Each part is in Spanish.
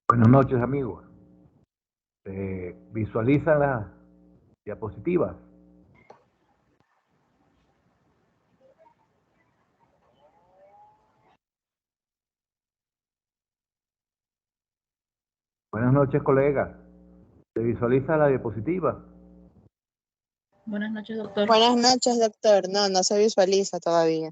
Buenas noches, amigos. ¿Visualizan las diapositivas? Buenas noches, colegas. ¿Se visualiza la diapositiva? Buenas noches, doctor. Buenas noches, doctor. No, no se visualiza todavía.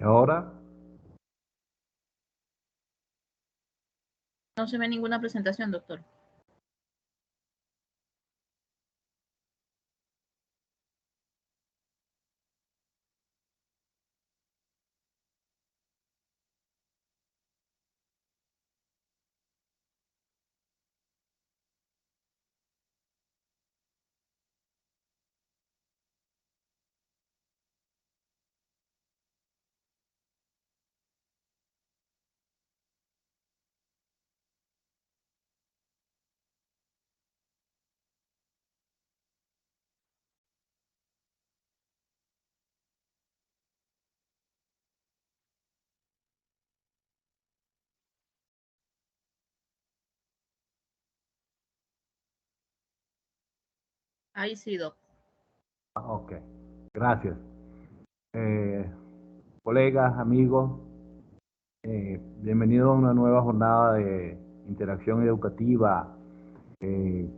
Ahora, No se ve ninguna presentación, doctor. Ahí sí, doc. ok. Gracias. Colegas, amigos, bienvenidos a una nueva jornada de interacción educativa en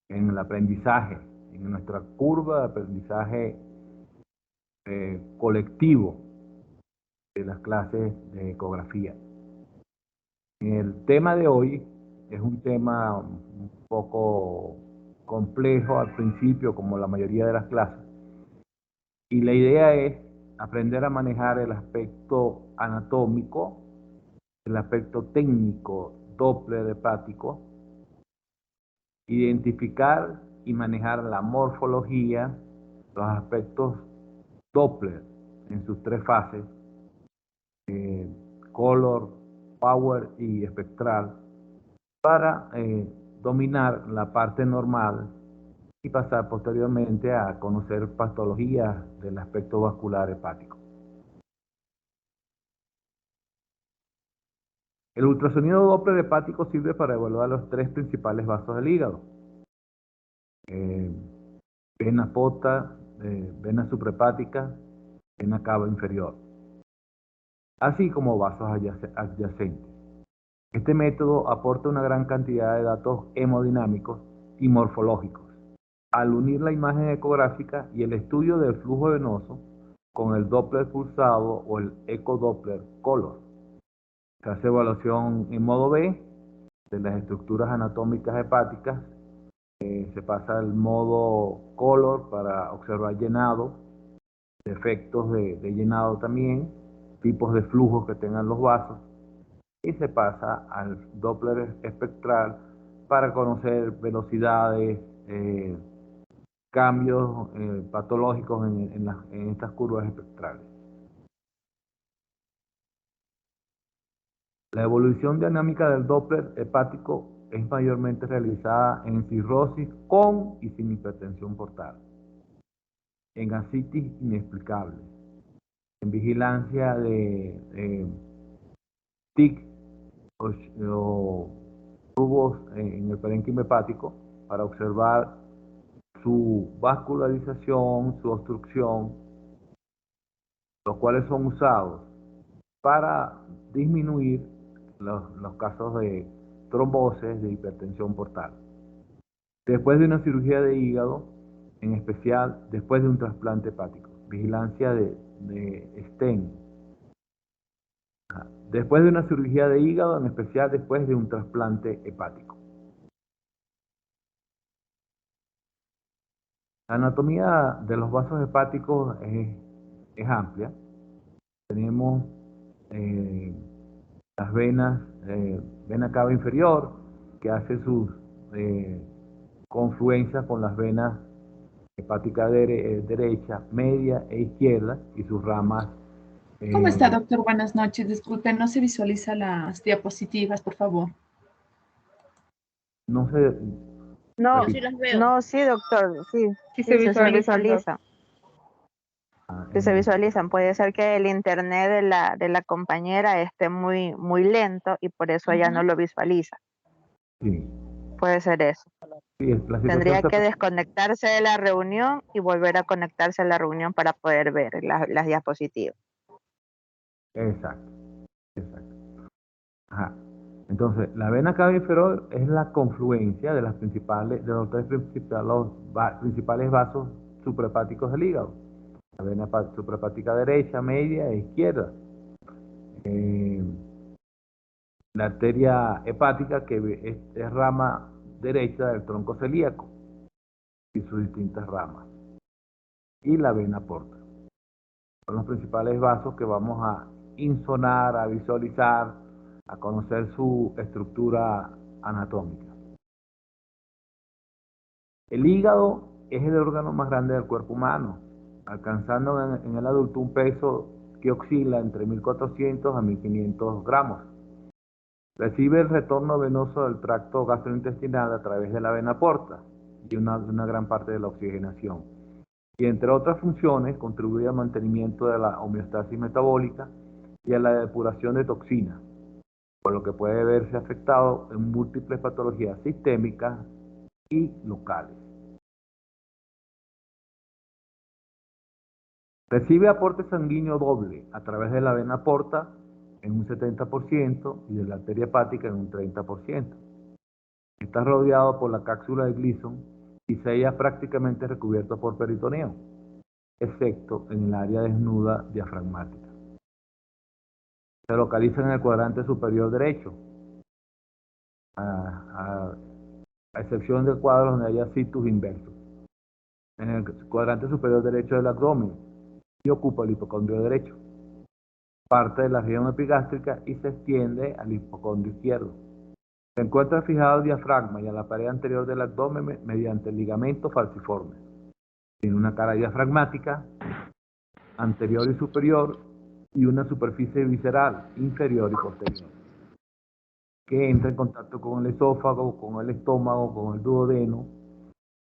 el aprendizaje, en nuestra curva de aprendizaje colectivo de las clases de ecografía. El tema de hoy es un tema un poco complejo al principio, como la mayoría de las clases, y la idea es aprender a manejar el aspecto anatómico, el aspecto técnico Doppler hepático, identificar y manejar la morfología, los aspectos Doppler en sus tres fases, color, power y espectral, para dominar la parte normal y pasar posteriormente a conocer patologías del aspecto vascular hepático. El ultrasonido Doppler hepático sirve para evaluar los tres principales vasos del hígado: vena porta, vena suprahepática, vena cava inferior, así como vasos adyacentes. Este método aporta una gran cantidad de datos hemodinámicos y morfológicos. Al unir la imagen ecográfica y el estudio del flujo venoso con el Doppler pulsado o el ecodoppler color, se hace evaluación en modo B de las estructuras anatómicas hepáticas. Se pasa al modo color para observar llenado, defectos de llenado también, tipos de flujos que tengan los vasos, y se pasa al Doppler espectral para conocer velocidades, cambios patológicos en estas curvas espectrales. La evolución dinámica del Doppler hepático es mayormente realizada en cirrosis con y sin hipertensión portal, en ascitis inexplicable, en vigilancia de TIC o tubos en el parénquima hepático para observar su vascularización, su obstrucción, los cuales son usados para disminuir los casos de trombosis, de hipertensión portal. Después de una cirugía de hígado, en especial después de un trasplante hepático, vigilancia de stent, Después de una cirugía de hígado, en especial después de un trasplante hepático. La anatomía de los vasos hepáticos es amplia. Tenemos las venas, vena cava inferior, que hace sus confluencias con las venas hepática derecha, media e izquierda y sus ramas. ¿Cómo está, doctor? Buenas noches. Disculpe, no se visualiza las diapositivas, por favor. No se... No, Sí las veo. no, sí, doctor, sí, Sí sí, se se visualizan, visualiza. Sí se visualizan. Puede ser que el internet de la compañera esté muy, muy lento y por eso ella no lo visualiza. Sí, Puede ser eso. sí, la situación Tendría que se... desconectarse de la reunión y volver a conectarse a la reunión para poder ver las diapositivas. Exacto, exacto. Ajá. Entonces, la vena cava inferior es la confluencia de de los tres principales vasos suprahepáticos del hígado. La vena suprahepática derecha, media e izquierda. Eh, la arteria hepática, que es rama derecha del tronco celíaco y sus distintas ramas. Y la vena porta. Son los principales vasos que vamos a insonar, a visualizar, a conocer su estructura anatómica. El hígado es el órgano más grande del cuerpo humano, alcanzando en el adulto un peso que oscila entre 1.400 a 1.500 gramos. Recibe el retorno venoso del tracto gastrointestinal a través de la vena porta y una gran parte de la oxigenación. Y entre otras funciones contribuye al mantenimiento de la homeostasis metabólica y a la depuración de toxinas, por lo que puede verse afectado en múltiples patologías sistémicas y locales. Recibe aporte sanguíneo doble a través de la vena porta en un 70% y de la arteria hepática en un 30%. Está rodeado por la cápsula de Gleason y se halla prácticamente recubierto por peritoneo, excepto en el área desnuda diafragmática. Se localiza en el cuadrante superior derecho, a excepción del cuadro donde haya situs inversos. En el cuadrante superior derecho del abdomen y ocupa el hipocondrio derecho, parte de la región epigástrica y se extiende al hipocondrio izquierdo. Se encuentra fijado al diafragma y a la pared anterior del abdomen mediante ligamentos falciformes. Tiene una cara diafragmática anterior y superior y una superficie visceral inferior y posterior, que entra en contacto con el esófago, con el estómago, con el duodeno,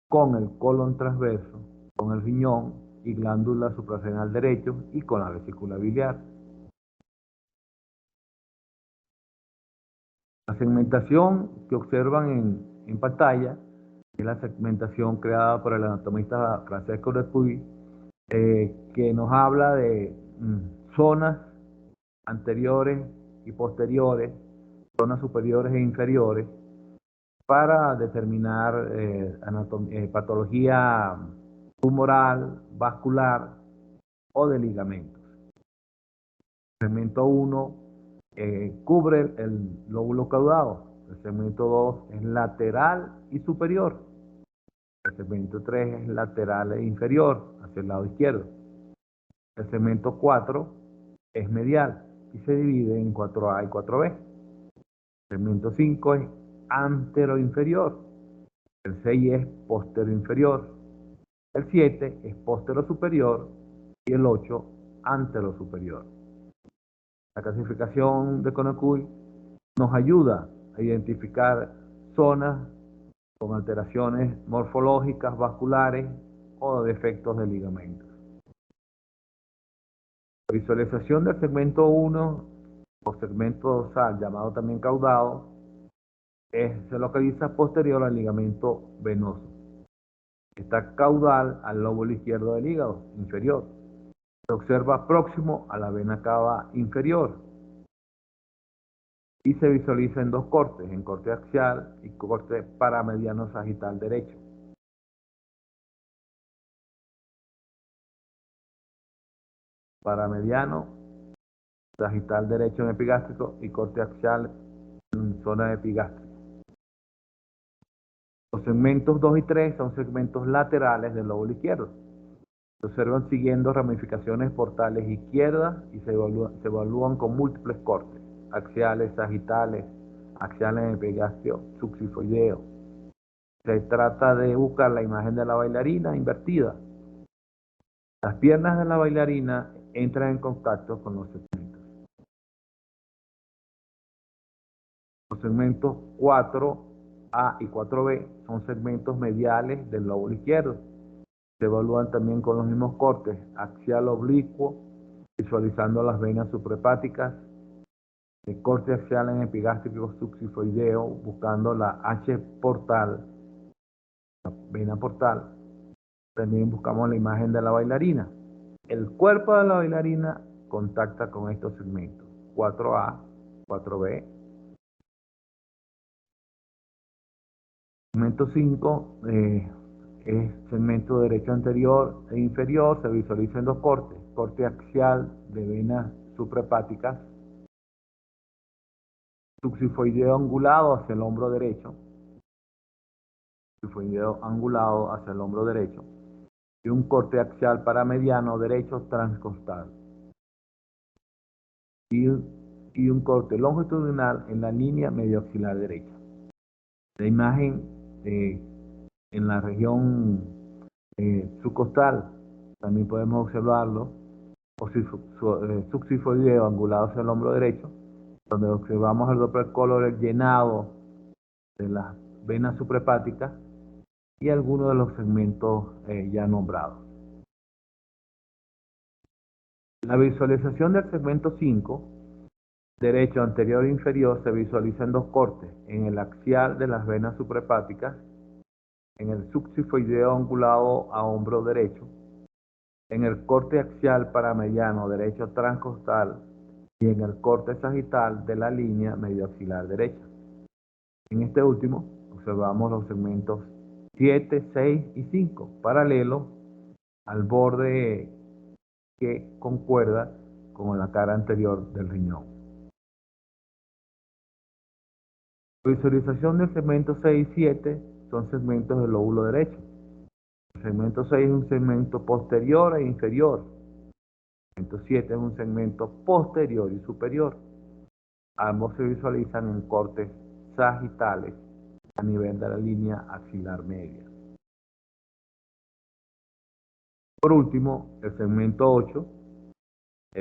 con el colon transverso, con el riñón y glándula suprarrenal derecho y con la vesícula biliar. La segmentación que observan en pantalla es la segmentación creada por el anatomista Francesco Lepuy, que nos habla de zonas anteriores y posteriores, zonas superiores e inferiores, para determinar patología tumoral, vascular o de ligamentos. El segmento 1 cubre el lóbulo caudado. El segmento 2 es lateral y superior. El segmento 3 es lateral e inferior, hacia el lado izquierdo. El segmento 4 es medial y se divide en 4A y 4B. El segmento 5 es antero-inferior. El 6 es postero-inferior. El 7 es postero-superior y el 8 antero-superior. La clasificación de Conocuy nos ayuda a identificar zonas con alteraciones morfológicas, vasculares o defectos de ligamentos. La visualización del segmento 1 o segmento dorsal, llamado también caudado, se localiza posterior al ligamento venoso. Está caudal al lóbulo izquierdo del hígado inferior. Se observa próximo a la vena cava inferior y se visualiza en dos cortes, en corte axial y corte paramediano sagital derecho. Paramediano sagital derecho en epigástrico y corte axial en zona epigástrica. Los segmentos 2 y 3 son segmentos laterales del lóbulo izquierdo. Se observan siguiendo ramificaciones portales izquierdas y se evalúan con múltiples cortes, axiales, sagitales, axiales en epigastrio, subxifoideo. Se trata de buscar la imagen de la bailarina invertida. Las piernas de la bailarina entran en contacto con los segmentos. Los segmentos 4A y 4B son segmentos mediales del lóbulo izquierdo. Se evalúan también con los mismos cortes, axial oblicuo, visualizando las venas suprahepáticas, el corte axial en epigástrico subxifoideo, buscando la H portal, la vena portal. También buscamos la imagen de la bailarina. El cuerpo de la bailarina contacta con estos segmentos, 4A, 4B. Segmento 5 es segmento derecho anterior e inferior, se visualiza en dos cortes, corte axial de venas suprahepáticas, subxifoideo angulado hacia el hombro derecho, subxifoideo angulado hacia el hombro derecho, y un corte axial paramediano derecho transcostal, y un corte longitudinal en la línea medioaxilar derecha. La imagen en la región subcostal también podemos observarlo, o subxifoideo angulado hacia el hombro derecho, donde observamos el Doppler color llenado de las venas suprahepáticas y algunos de los segmentos ya nombrados. La visualización del segmento 5, derecho anterior e inferior, se visualiza en dos cortes, en el axial de las venas suprahepáticas, en el subxifoideo angulado a hombro derecho, en el corte axial paramediano derecho transcostal y en el corte sagital de la línea medioaxilar derecha. En este último, observamos los segmentos 7, 6 y 5, paralelos al borde que concuerda con la cara anterior del riñón. La visualización del segmento 6 y 7 son segmentos del lóbulo derecho. El segmento 6 es un segmento posterior e inferior. El segmento 7 es un segmento posterior y superior. Ambos se visualizan en cortes sagitales a nivel de la línea axilar media. Por último, el segmento 8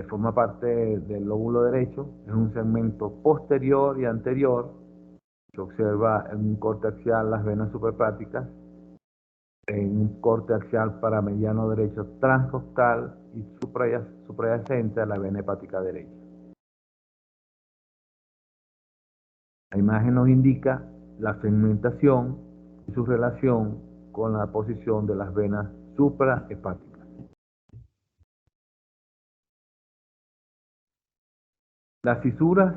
forma parte del lóbulo derecho, es un segmento posterior y anterior. Se observa en un corte axial las venas suprahepáticas, en un corte axial paramediano derecho transcostal y suprayacente a la vena hepática derecha. La imagen nos indica la segmentación y su relación con la posición de las venas suprahepáticas. Las fisuras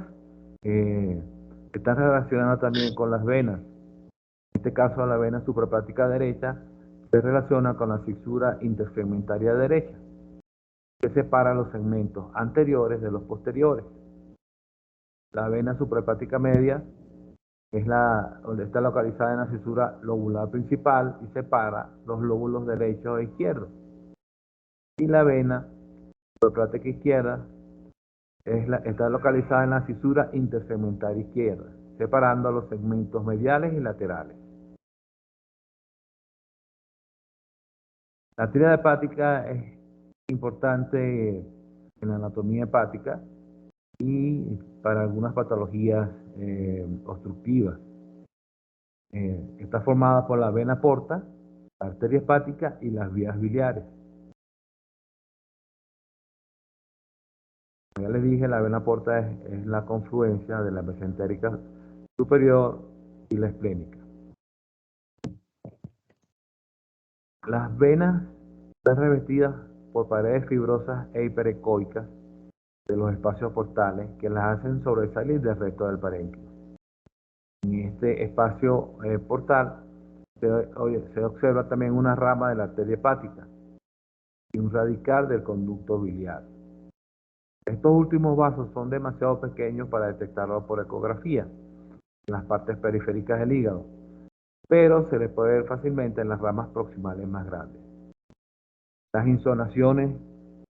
están relacionadas también con las venas. En este caso, la vena suprahepática derecha se relaciona con la fisura intersegmentaria derecha, que separa los segmentos anteriores de los posteriores. La vena suprahepática media es donde está localizada en la fisura lobular principal y separa los lóbulos derecho e izquierdo. Y la vena suprahepática izquierda está localizada en la fisura intersegmentaria izquierda, separando los segmentos mediales y laterales. La tríada hepática es importante en la anatomía hepática y para algunas patologías obstructivas. Está formada por la vena porta, la arteria hepática y las vías biliares. Como ya les dije, la vena porta es la confluencia de la mesentérica superior y la esplénica. Las venas están revestidas por paredes fibrosas e hiperecoicas de los espacios portales que las hacen sobresalir del resto del parénquima. En este espacio portal se observa también una rama de la arteria hepática y un radical del conducto biliar. Estos últimos vasos son demasiado pequeños para detectarlo por ecografía en las partes periféricas del hígado, pero se les puede ver fácilmente en las ramas proximales más grandes. Las insonaciones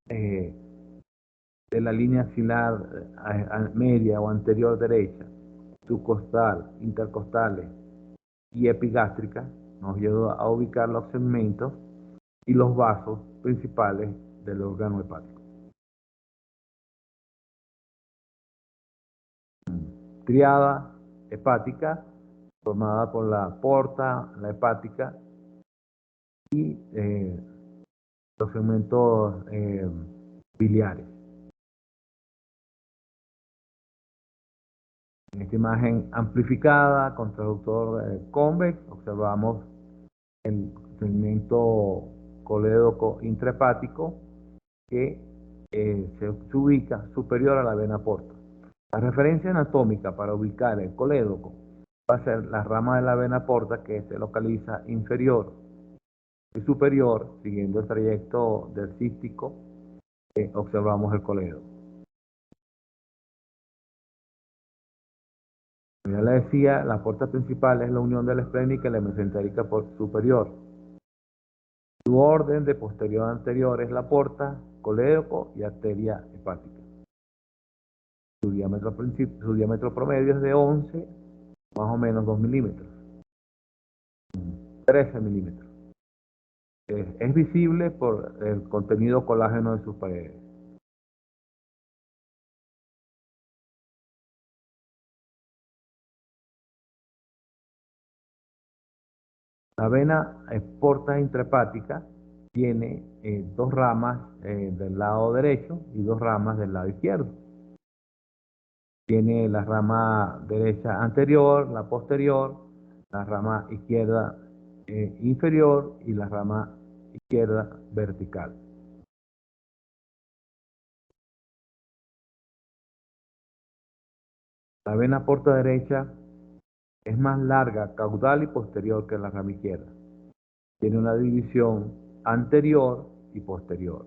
de la línea axilar media o anterior derecha, subcostal, intercostales y epigástrica nos ayuda a ubicar los segmentos y los vasos principales del órgano hepático. Triada hepática formada por la porta, la hepática y los segmentos biliares. En esta imagen amplificada con traductor convex observamos el segmento colédoco intrahepático que se ubica superior a la vena porta. La referencia anatómica para ubicar el colédoco va a ser la rama de la vena porta que se localiza inferior y superior, siguiendo el trayecto del cístico, observamos el colédoco. Como ya le decía, la porta principal es la unión de la esplénica y la mesentérica superior. Su orden de posterior a anterior es la porta, colédoco y arteria hepática. Su diámetro promedio es de 11, más o menos 2 milímetros, 13 milímetros. Es visible por el contenido colágeno de sus paredes. La vena porta intrahepática tiene dos ramas del lado derecho y dos ramas del lado izquierdo. Tiene la rama derecha anterior, la posterior, la rama izquierda inferior y la rama izquierda vertical. La vena porta derecha es más larga caudal y posterior que la rama izquierda. Tiene una división anterior y posterior.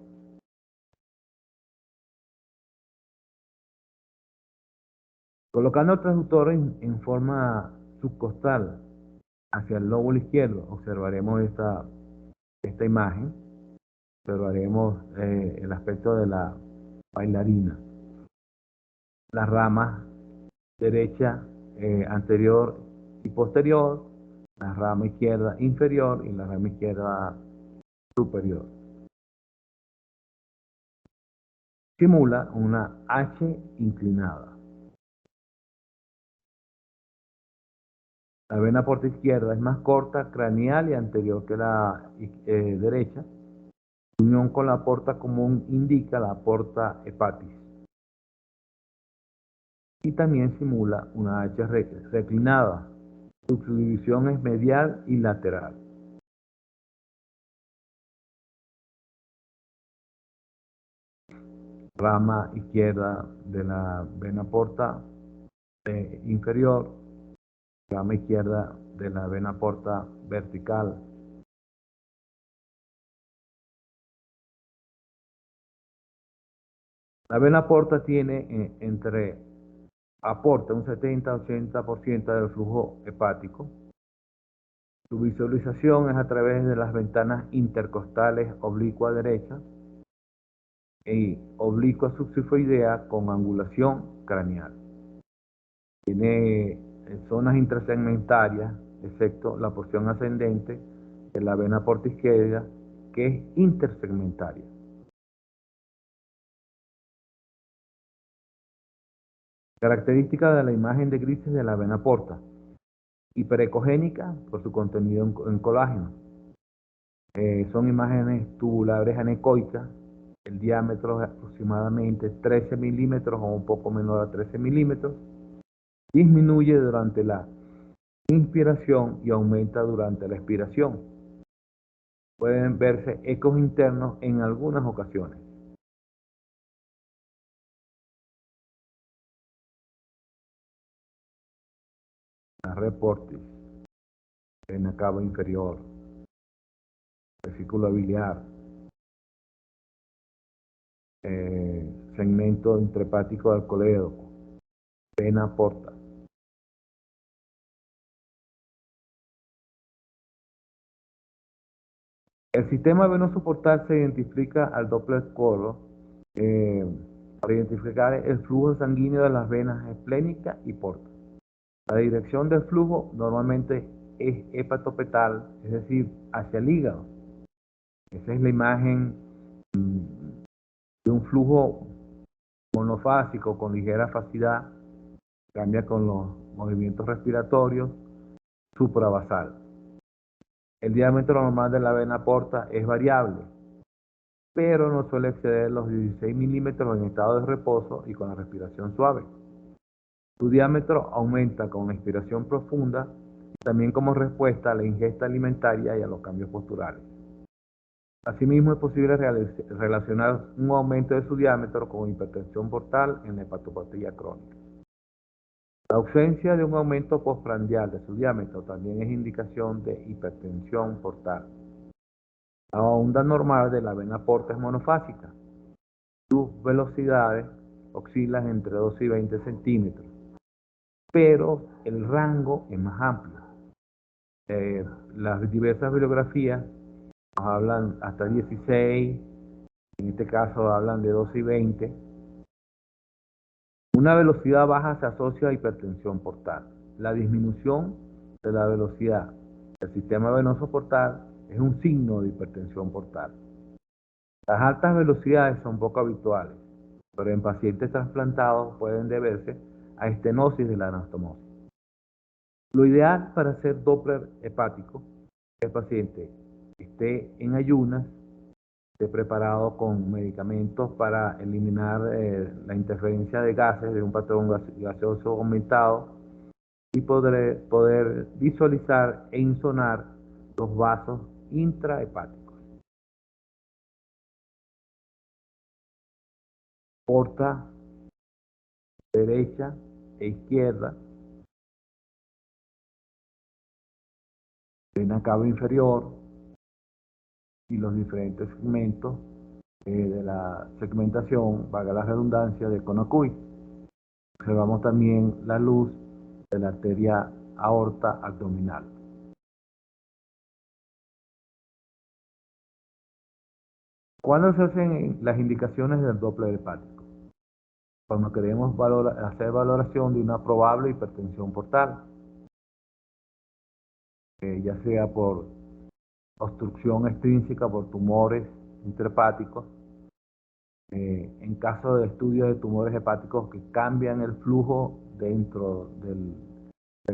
Colocando el transductor en forma subcostal hacia el lóbulo izquierdo, observaremos esta imagen. Observaremos el aspecto de la bailarina. Las ramas derecha, anterior y posterior, la rama izquierda inferior y la rama izquierda superior. Simula una H inclinada. La vena porta izquierda es más corta, craneal y anterior que la derecha. Su unión con la porta común indica la porta hepatis. Y también simula una H reclinada. Su subdivisión es medial y lateral. Rama izquierda de la vena porta inferior, rama izquierda de la vena porta vertical. La vena porta tiene aporta un 70-80% del flujo hepático. Su visualización es a través de las ventanas intercostales oblicua derecha y oblicua subsifoidea con angulación craneal. Tiene zonas intrasegmentarias, excepto la porción ascendente de la vena porta izquierda, que es intersegmentaria. Característica de la imagen de Griffith de la vena porta: hiperecogénica por su contenido en colágeno. Son imágenes tubulares anecoicas, el diámetro es aproximadamente 13 milímetros o un poco menor a 13 milímetros. Disminuye durante la inspiración y aumenta durante la expiración. Pueden verse ecos internos en algunas ocasiones. La reportis, vena cava inferior, vesícula biliar, segmento intrahepático del colédoco, vena porta. El sistema venoso portal se identifica al Doppler color para identificar el flujo sanguíneo de las venas esplénica y porta. La dirección del flujo normalmente es hepatopetal, es decir, hacia el hígado. Esa es la imagen de un flujo monofásico con ligera fasidad, cambia con los movimientos respiratorios, supravasal. El diámetro normal de la vena porta es variable, pero no suele exceder los 16 milímetros en estado de reposo y con la respiración suave. Su diámetro aumenta con la inspiración profunda y también como respuesta a la ingesta alimentaria y a los cambios posturales. Asimismo, es posible relacionar un aumento de su diámetro con hipertensión portal en la hepatopatía crónica. La ausencia de un aumento postprandial de su diámetro también es indicación de hipertensión portal. La onda normal de la vena porta es monofásica. Sus velocidades oscilan entre 12 y 20 centímetros, pero el rango es más amplio. Las diversas bibliografías nos hablan hasta 16, en este caso hablan de 12 y 20. Una velocidad baja se asocia a hipertensión portal. La disminución de la velocidad del sistema venoso portal es un signo de hipertensión portal. Las altas velocidades son poco habituales, pero en pacientes trasplantados pueden deberse a estenosis de la anastomosis. Lo ideal para hacer Doppler hepático es que el paciente esté en ayunas, esté preparado con medicamentos para eliminar la interferencia de gases de un patrón gaseoso aumentado y poder visualizar e insonar los vasos intrahepáticos. Porta derecha e izquierda, vena cava inferior y los diferentes segmentos de la segmentación, valga la redundancia, de Conocuy. Observamos también la luz de la arteria aorta abdominal. ¿Cuándo se hacen las indicaciones del Doppler hepático? Cuando queremos hacer valoración de una probable hipertensión portal, ya sea por obstrucción extrínseca, por tumores intrahepáticos, en caso de estudios de tumores hepáticos que cambian el flujo dentro del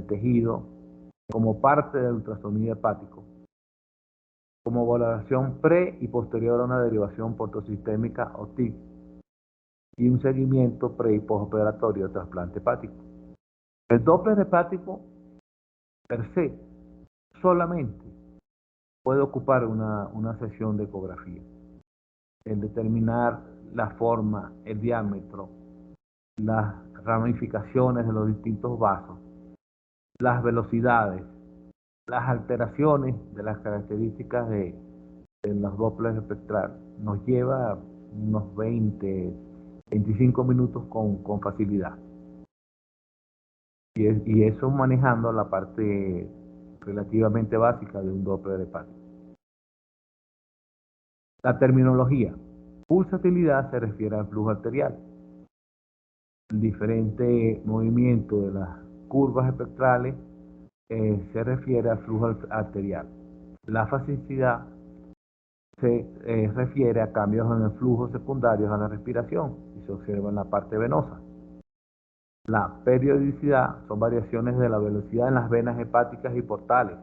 tejido como parte del ultrasonido hepático, como valoración pre y posterior a una derivación portosistémica o TIC, y un seguimiento pre y postoperatorio de trasplante hepático. El Doppler hepático per se solamente puede ocupar una sesión de ecografía, en determinar la forma, el diámetro, las ramificaciones de los distintos vasos, las velocidades, las alteraciones de las características de los Doppler espectral. Nos lleva unos 25 minutos con facilidad. Y eso manejando la parte relativamente básica de un Doppler hepático. La terminología. Pulsatilidad se refiere al flujo arterial. El diferente movimiento de las curvas espectrales se refiere al flujo arterial. La fasicidad se refiere a cambios en el flujo secundarios a la respiración y se observa en la parte venosa. La periodicidad son variaciones de la velocidad en las venas hepáticas y portales,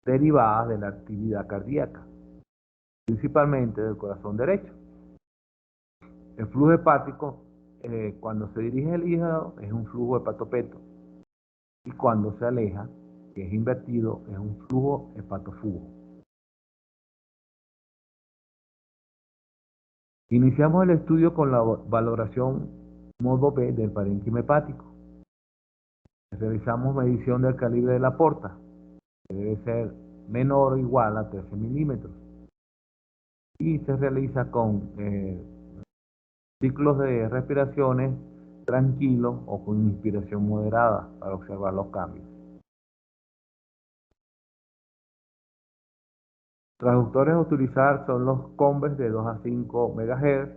derivadas de la actividad cardíaca, principalmente del corazón derecho. El flujo hepático, cuando se dirige al hígado, es un flujo hepatopeto, y cuando se aleja, que es invertido, es un flujo hepatofugo. Iniciamos el estudio con la valoración modo B del parénquima hepático. Realizamos medición del calibre de la porta, que debe ser menor o igual a 13 milímetros. Y se realiza con Ciclos de respiraciones tranquilos o con inspiración moderada para observar los cambios. Traductores a utilizar son los combes de 2 a 5 MHz,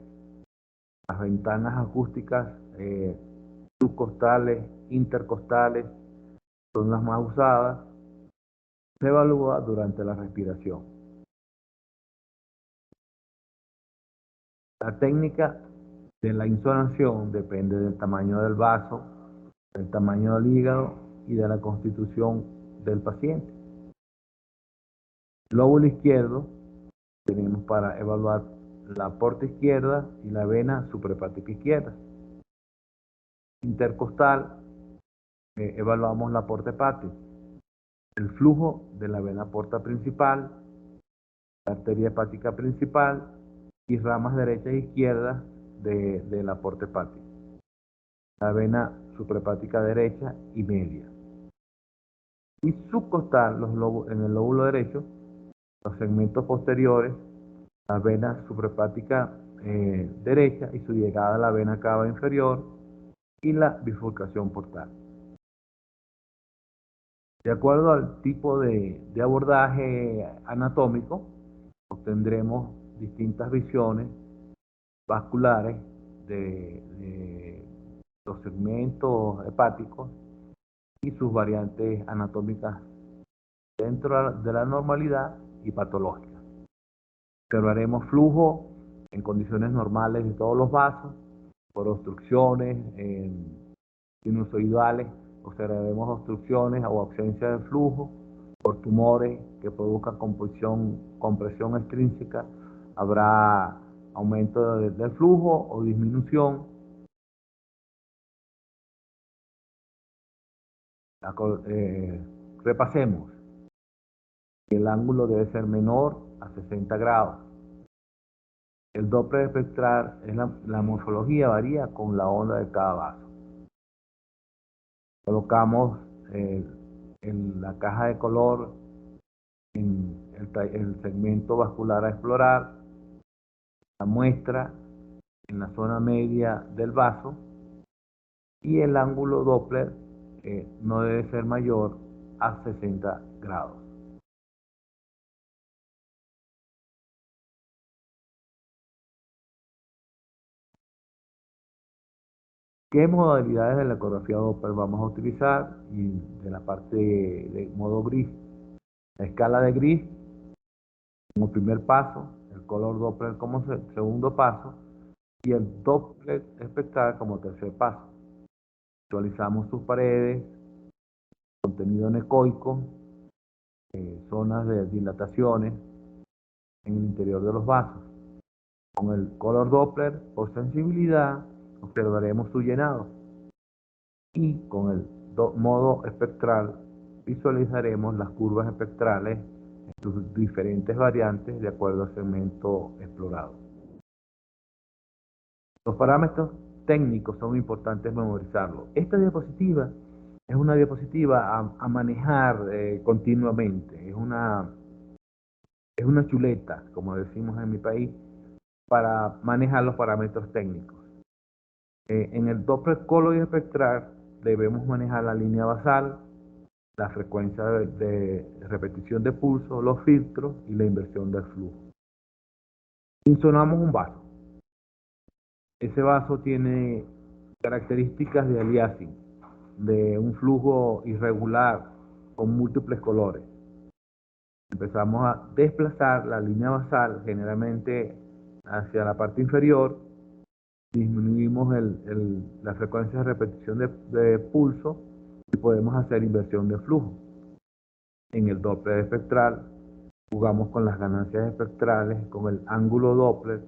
las ventanas acústicas subcostales, intercostales son las más usadas. Se evalúa durante la respiración. La técnica de la insonación depende del tamaño del vaso, del tamaño del hígado y de la constitución del paciente. Lóbulo izquierdo tenemos para evaluar la aorta izquierda y la vena suprahepática izquierda. Intercostal, evaluamos la aorta hepática, el flujo de la vena porta principal, la arteria hepática principal y ramas derechas e izquierdas de la aorta hepática, la vena suprahepática derecha y media. Y subcostal, en el lóbulo derecho, los segmentos posteriores, la vena suprahepática derecha y su llegada a la vena cava inferior y la bifurcación portal. De acuerdo al tipo de abordaje anatómico, obtendremos distintas visiones vasculares de los segmentos hepáticos y sus variantes anatómicas dentro de la normalidad y patológica. Observaremos flujo en condiciones normales de todos los vasos, por obstrucciones sinusoidales, observaremos obstrucciones o ausencia de flujo, por tumores que produzcan compresión extrínseca, habrá aumento del flujo o disminución. Repasemos. El ángulo debe ser menor a 60 grados. El Doppler espectral, la morfología varía con la onda de cada vaso. Colocamos en la caja de color en el segmento vascular a explorar, la muestra en la zona media del vaso y el ángulo Doppler no debe ser mayor a 60 grados. ¿Qué modalidades de la ecografía Doppler vamos a utilizar? Y de la parte de modo gris, la escala de gris como primer paso, el color Doppler como segundo paso y el Doppler espectral como tercer paso. Visualizamos sus paredes, contenido anecoico, zonas de dilataciones en el interior de los vasos. Con el color Doppler por sensibilidad observaremos su llenado y con el modo espectral visualizaremos las curvas espectrales en sus diferentes variantes de acuerdo al segmento explorado. Los parámetros técnicos son importantes memorizarlos. Esta diapositiva es una diapositiva a manejar continuamente, es una chuleta, como decimos en mi país, para manejar los parámetros técnicos. En el Doppler color y espectral debemos manejar la línea basal, la frecuencia de repetición de pulso, los filtros y la inversión del flujo. Insonamos un vaso. Ese vaso tiene características de aliasing, de un flujo irregular con múltiples colores. Empezamos a desplazar la línea basal generalmente hacia la parte inferior, disminuimos la frecuencia de repetición de pulso y podemos hacer inversión de flujo. En el Doppler espectral jugamos con las ganancias espectrales, con el ángulo Doppler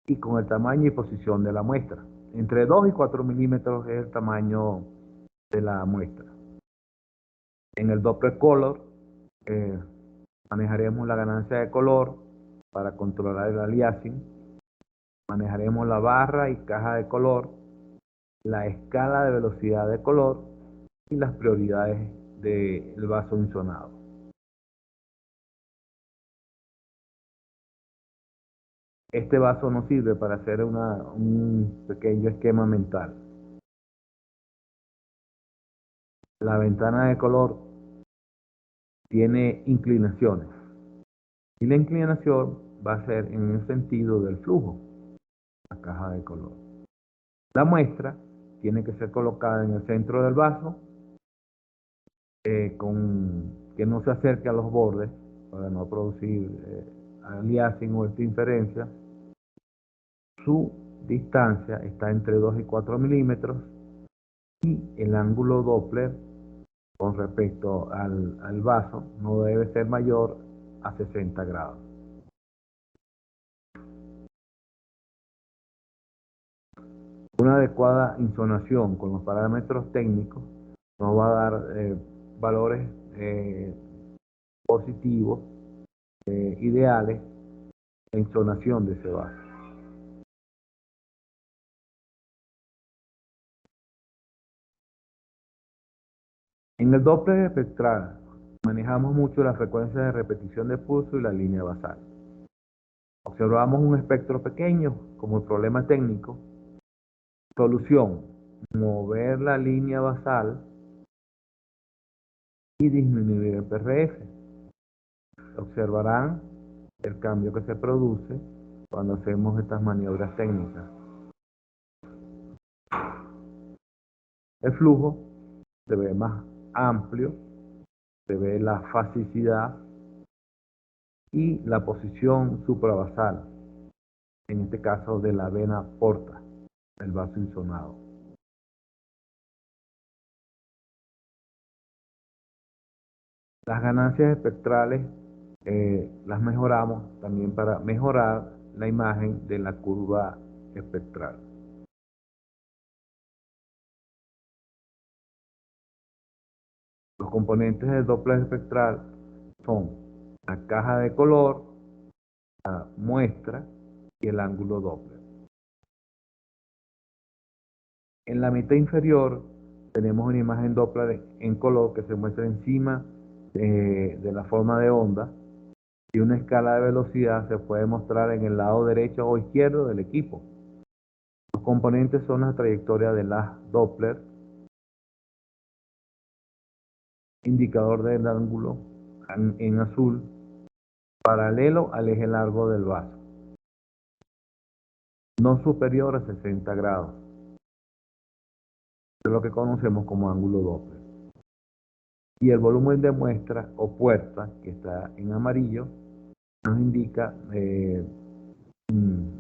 y con el tamaño y posición de la muestra. Entre 2 y 4 milímetros es el tamaño de la muestra. En el Doppler color manejaremos la ganancia de color para controlar el aliasing. Manejaremos la barra y caja de color, la escala de velocidad de color y las prioridades del vaso insonado. Este vaso nos sirve para hacer un pequeño esquema mental. La ventana de color tiene inclinaciones y la inclinación va a ser en el sentido del flujo, la caja de color. La muestra tiene que ser colocada en el centro del vaso, que no se acerque a los bordes para no producir aliasing o interferencia. Su distancia está entre 2 y 4 milímetros y el ángulo Doppler con respecto al vaso no debe ser mayor a 60 grados. Una adecuada insonación con los parámetros técnicos nos va a dar valores positivos, ideales, de insonación de ese vaso. En el Doppler espectral manejamos mucho la frecuencia de repetición de pulso y la línea basal. Observamos un espectro pequeño como el problema técnico. Solución: mover la línea basal y disminuir el PRF. Observarán el cambio que se produce cuando hacemos estas maniobras técnicas. El flujo se ve más amplio, se ve la fasicidad y la posición suprabasal, en este caso de la vena porta, el vaso insonado. Las ganancias espectrales las mejoramos también para mejorar la imagen de la curva espectral. Los componentes del Doppler espectral son la caja de color, la muestra y el ángulo Doppler. En la mitad inferior tenemos una imagen Doppler en color que se muestra encima de la forma de onda, y una escala de velocidad se puede mostrar en el lado derecho o izquierdo del equipo. Los componentes son la trayectoria de las Doppler, indicador del ángulo en azul, paralelo al eje largo del vaso, no superior a 60 grados, es lo que conocemos como ángulo Doppler. Y el volumen de muestra o puerta, que está en amarillo, nos indica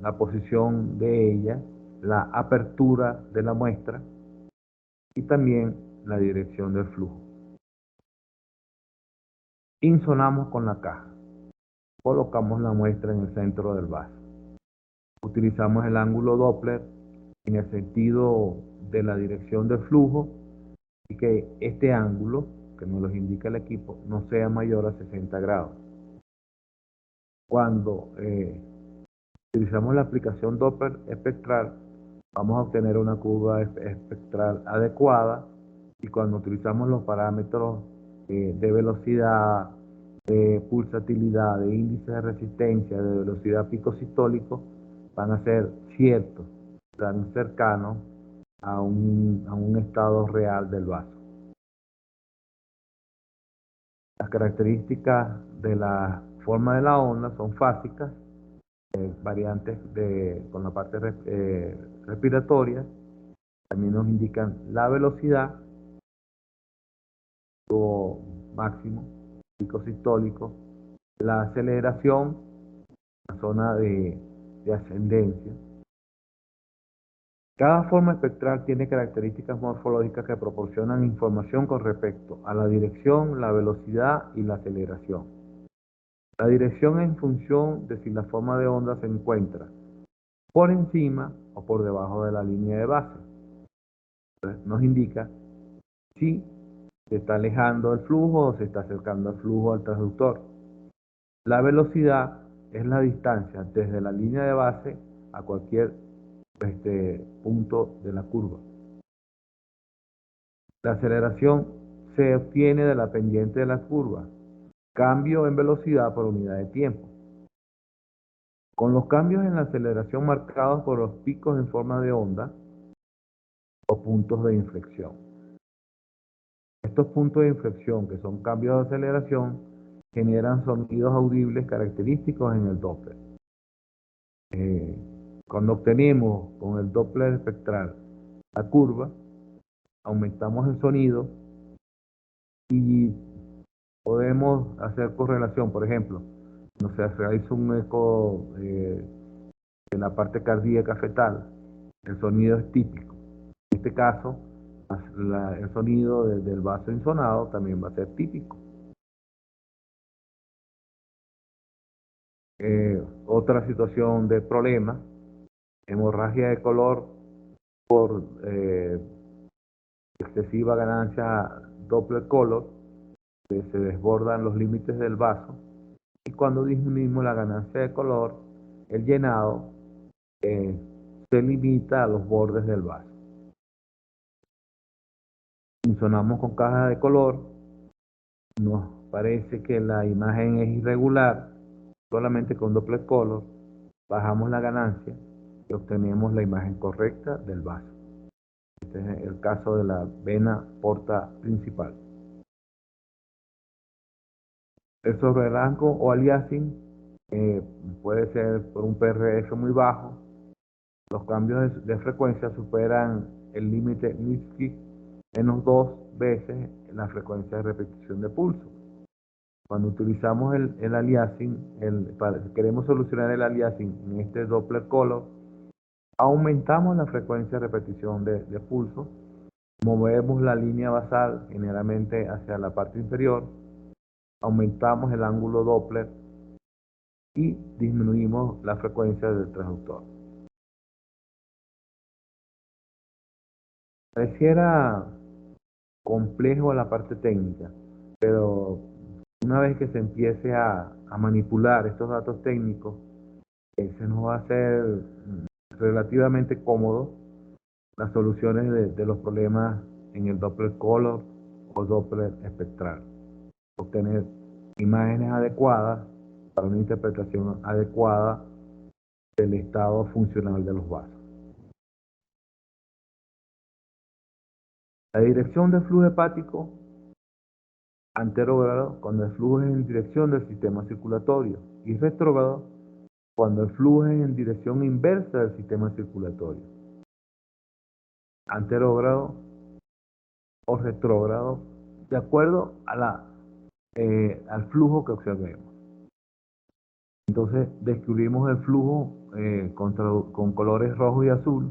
la posición de ella, la apertura de la muestra y también la dirección del flujo. Insonamos con la caja. Colocamos la muestra en el centro del vaso. Utilizamos el ángulo Doppler en el sentido de la dirección del flujo y que este ángulo, que nos lo indica el equipo, no sea mayor a 60 grados. Cuando utilizamos la aplicación Doppler espectral, vamos a obtener una curva espectral adecuada, y cuando utilizamos los parámetros de velocidad, de pulsatilidad, de índice de resistencia, de velocidad pico sistólico, van a ser ciertos, tan cercanos a un estado real del vaso. Las características de la forma de la onda son fásicas, variantes con la parte respiratoria. También nos indican la velocidad, o máximo, pico sistólico, la aceleración, la zona de ascendencia. Cada forma espectral tiene características morfológicas que proporcionan información con respecto a la dirección, la velocidad y la aceleración. La dirección es en función de si la forma de onda se encuentra por encima o por debajo de la línea de base. Entonces, nos indica si se está alejando el flujo o se está acercando el flujo al transductor. La velocidad es la distancia desde la línea de base a cualquier punto de la curva. La aceleración se obtiene de la pendiente de la curva, cambio en velocidad por unidad de tiempo. Con los cambios en la aceleración marcados por los picos en forma de onda o puntos de inflexión. Estos puntos de inflexión, que son cambios de aceleración, generan sonidos audibles característicos en el Doppler. Cuando obtenemos con el Doppler espectral la curva, aumentamos el sonido y podemos hacer correlación. Por ejemplo, cuando se realiza un eco de la parte cardíaca fetal, el sonido es típico. En este caso, el sonido del vaso insonado también va a ser típico. Otra situación de problema, hemorragia de color por excesiva ganancia Doppler color, que se desbordan los límites del vaso, y cuando disminuimos la ganancia de color, el llenado se limita a los bordes del vaso. Insonamos con caja de color, nos parece que la imagen es irregular, solamente con Doppler color, bajamos la ganancia y obtenemos la imagen correcta del vaso. Este es el caso de la vena porta principal. El sobrerango o aliasing puede ser por un PRF muy bajo. Los cambios de frecuencia superan el límite Minsky menos 2 veces la frecuencia de repetición de pulso. Cuando utilizamos el aliasing, queremos solucionar el aliasing en este Doppler color, aumentamos la frecuencia de repetición de pulso, movemos la línea basal generalmente hacia la parte inferior, aumentamos el ángulo Doppler y disminuimos la frecuencia del transductor. Pareciera complejo la parte técnica, pero una vez que se empiece a manipular estos datos técnicos, se nos va a hacer relativamente cómodo las soluciones de los problemas en el Doppler color o Doppler espectral. Obtener imágenes adecuadas para una interpretación adecuada del estado funcional de los vasos. La dirección del flujo hepático anterógrado cuando el flujo es en dirección del sistema circulatorio y retrógrado cuando el flujo es en dirección inversa del sistema circulatorio. Anterógrado o retrógrado de acuerdo a al flujo que observemos. Entonces describimos el flujo con colores rojo y azul.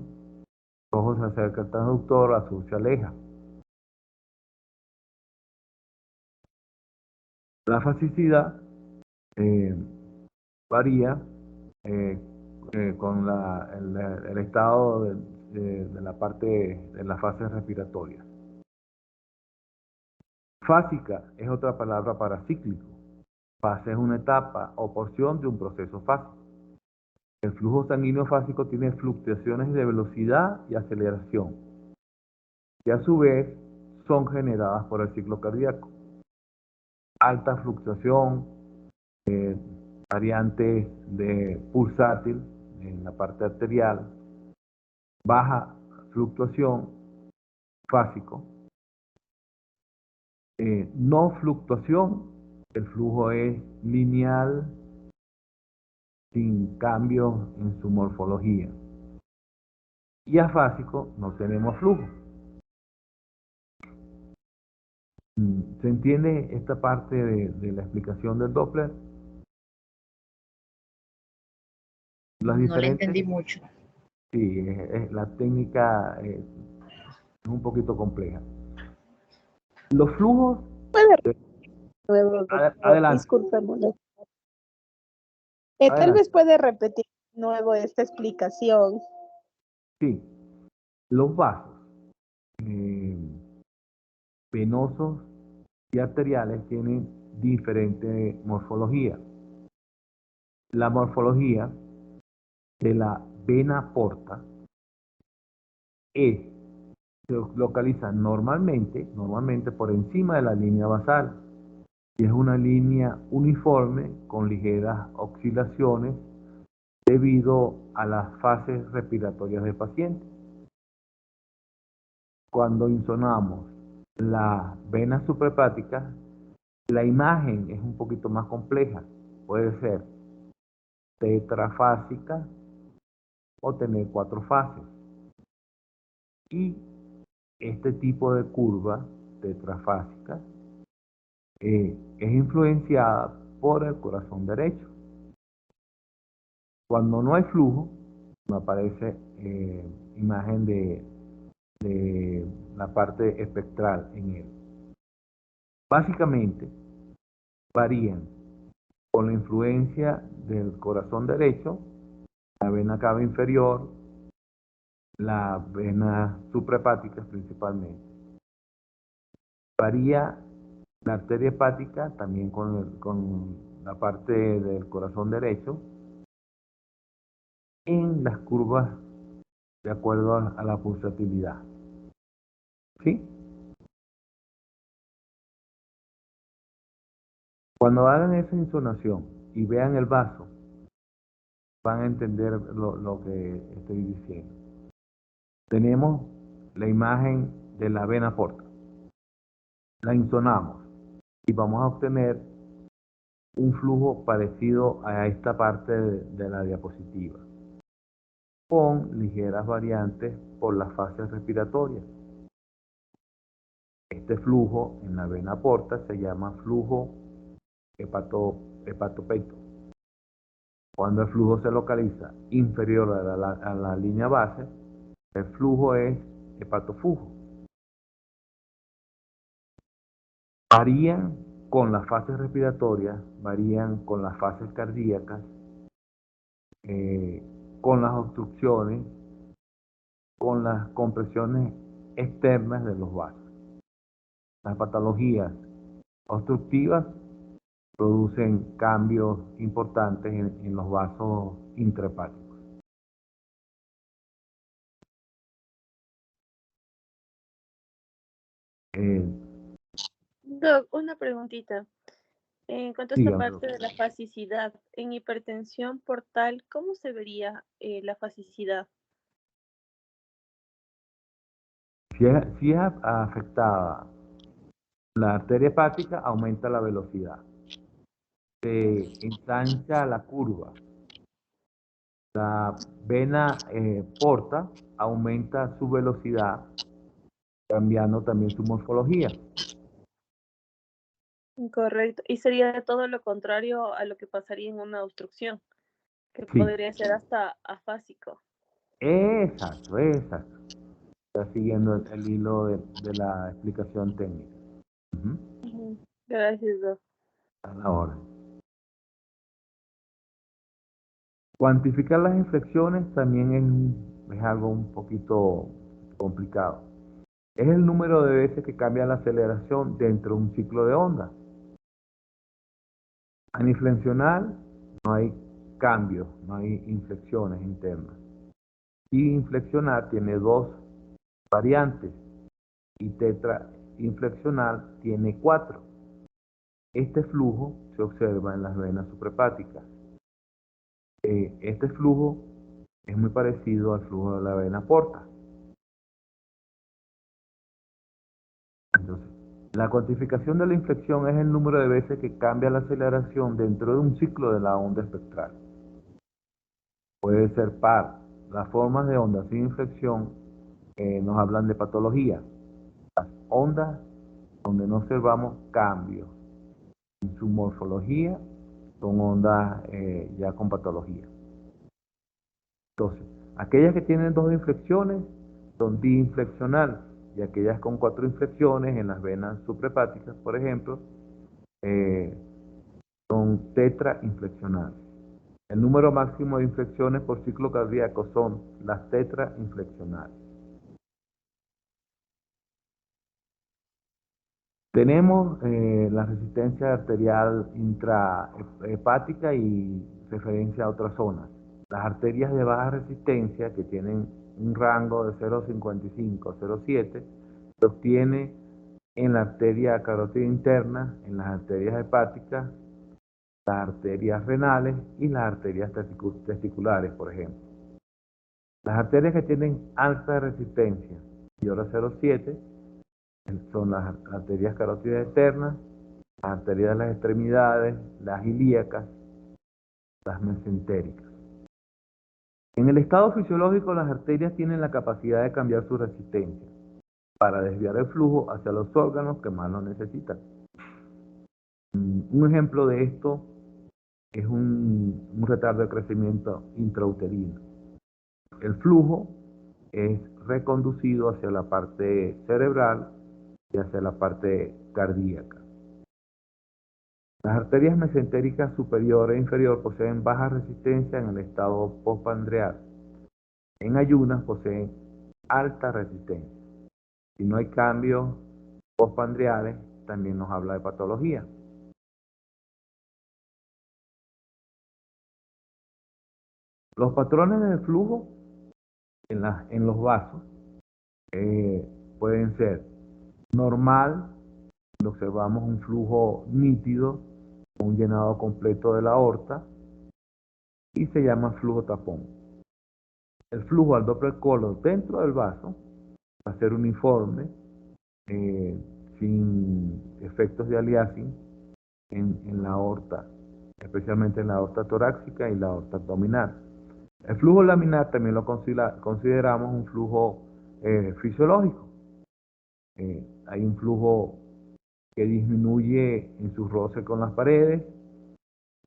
Rojo se acerca al transductor, azul se aleja. La fasicidad varía con el estado de la parte de las fases respiratorias. Fásica es otra palabra para cíclico. Fase es una etapa o porción de un proceso fásico. El flujo sanguíneo fásico tiene fluctuaciones de velocidad y aceleración, que a su vez son generadas por el ciclo cardíaco. Alta fluctuación, variantes de pulsátil en la parte arterial, baja fluctuación, fásico. No fluctuación, el flujo es lineal, sin cambios en su morfología. Y afásico, no tenemos flujo. ¿Se entiende esta parte de la explicación del Doppler? No le entendí mucho. Sí, la técnica es un poquito compleja. Los flujos... Nuevo, doctor. Adelante. Disculpe, molestar. Tal Adelante. vez puede repetir de nuevo esta explicación. Sí, los vasos venosos y arteriales tienen diferente morfología. La morfología de la vena porta se localiza normalmente por encima de la línea basal y es una línea uniforme con ligeras oscilaciones debido a las fases respiratorias del paciente. Cuando insonamos las venas suprahepáticas, la imagen es un poquito más compleja. Puede ser tetrafásica o tener 4 fases. Y este tipo de curva tetrafásica es influenciada por el corazón derecho. Cuando no hay flujo, no aparece imagen de la parte espectral en él. Básicamente, varían con la influencia del corazón derecho, la vena cava inferior, la vena suprahepática principalmente. Varía la arteria hepática también con la parte del corazón derecho en las curvas de acuerdo a la pulsatilidad. ¿Sí? Cuando hagan esa insonación y vean el vaso, van a entender lo que estoy diciendo. Tenemos la imagen de la vena porta. La insonamos y vamos a obtener un flujo parecido a esta parte de la diapositiva, con ligeras variantes por las fases respiratorias. Este flujo en la vena porta se llama flujo hepatopeito. Cuando el flujo se localiza inferior a la línea base, el flujo es hepatofugo. Varían con las fases respiratorias, varían con las fases cardíacas, con las obstrucciones, con las compresiones externas de los vasos. Las patologías obstructivas producen cambios importantes en los vasos intrahepáticos. Doc, una preguntita. En cuanto a esta Dígame. parte de la fasicidad, en hipertensión portal, ¿cómo se vería la fasicidad? Si es afectada la arteria hepática, aumenta la velocidad. Se ensancha la curva. La vena porta aumenta su velocidad, cambiando también su morfología. Correcto. Y sería todo lo contrario a lo que pasaría en una obstrucción, que Sí. podría ser hasta afásico. Exacto. Está siguiendo el hilo de la explicación técnica. Gracias, Doc. A la hora. Cuantificar las inflexiones también es algo un poquito complicado. Es el número de veces que cambia la aceleración dentro de un ciclo de onda. Aniflexional no hay cambios, no hay inflexiones internas. Y inflexional tiene 2 variantes y tetrainflexional tiene 4. Este flujo se observa en las venas suprahepáticas. Este flujo es muy parecido al flujo de la vena porta. Entonces, la cuantificación de la inflexión es el número de veces que cambia la aceleración dentro de un ciclo de la onda espectral. Puede ser par. Las formas de ondas sin inflexión nos hablan de patología. Las ondas donde no observamos cambios en su morfología son ondas ya con patología. Entonces, aquellas que tienen 2 inflexiones son diinflexionales y aquellas con 4 inflexiones en las venas suprahepáticas, por ejemplo, son tetrainflexionales. El número máximo de inflexiones por ciclo cardíaco son las tetrainflexionales. Tenemos la resistencia arterial intrahepática y referencia a otras zonas. Las arterias de baja resistencia, que tienen un rango de 0,55 a 0,7, se obtiene en la arteria carótida interna, en las arterias hepáticas las arterias renales y las arterias testiculares, por ejemplo. Las arterias que tienen alta resistencia, mayor a 0,7, son las arterias carótidas externas, las arterias de las extremidades, las ilíacas, las mesentéricas. En el estado fisiológico, las arterias tienen la capacidad de cambiar su resistencia para desviar el flujo hacia los órganos que más lo necesitan. Un ejemplo de esto es un retardo de crecimiento intrauterino. El flujo es reconducido hacia la parte cerebral y hacia la parte cardíaca. Las arterias mesentéricas superior e inferior poseen baja resistencia en el estado postprandial. En ayunas poseen alta resistencia. Si no hay cambios postprandiales, también nos habla de patología. Los patrones de flujo en los vasos pueden ser normal, donde observamos un flujo nítido, un llenado completo de la aorta, y se llama flujo tapón. El flujo al Doppler color dentro del vaso va a ser uniforme, sin efectos de aliasing en la aorta, especialmente en la aorta torácica y la aorta abdominal. El flujo laminar también lo consideramos un flujo fisiológico. Hay un flujo que disminuye en su roce con las paredes,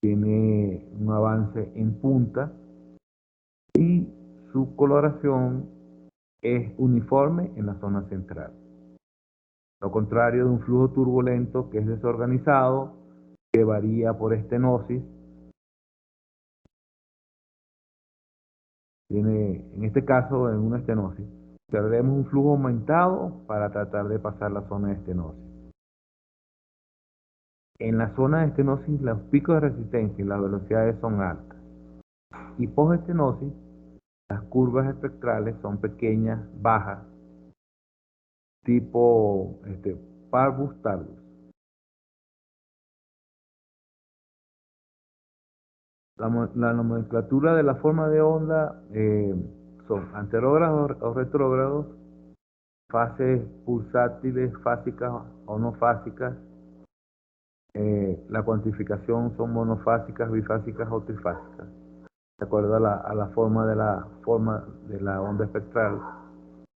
tiene un avance en punta y su coloración es uniforme en la zona central. Lo contrario de un flujo turbulento que es desorganizado, que varía por estenosis. En este caso, en una estenosis, observemos un flujo aumentado para tratar de pasar la zona de estenosis. En la zona de estenosis, los picos de resistencia y las velocidades son altas. Y post-estenosis, las curvas espectrales son pequeñas, bajas, tipo parvus tardus. La nomenclatura de la forma de onda son anterógrados o retrógrados, fases pulsátiles, fásicas o no fásicas. La cuantificación son monofásicas, bifásicas o trifásicas, de acuerdo a la forma de la onda espectral.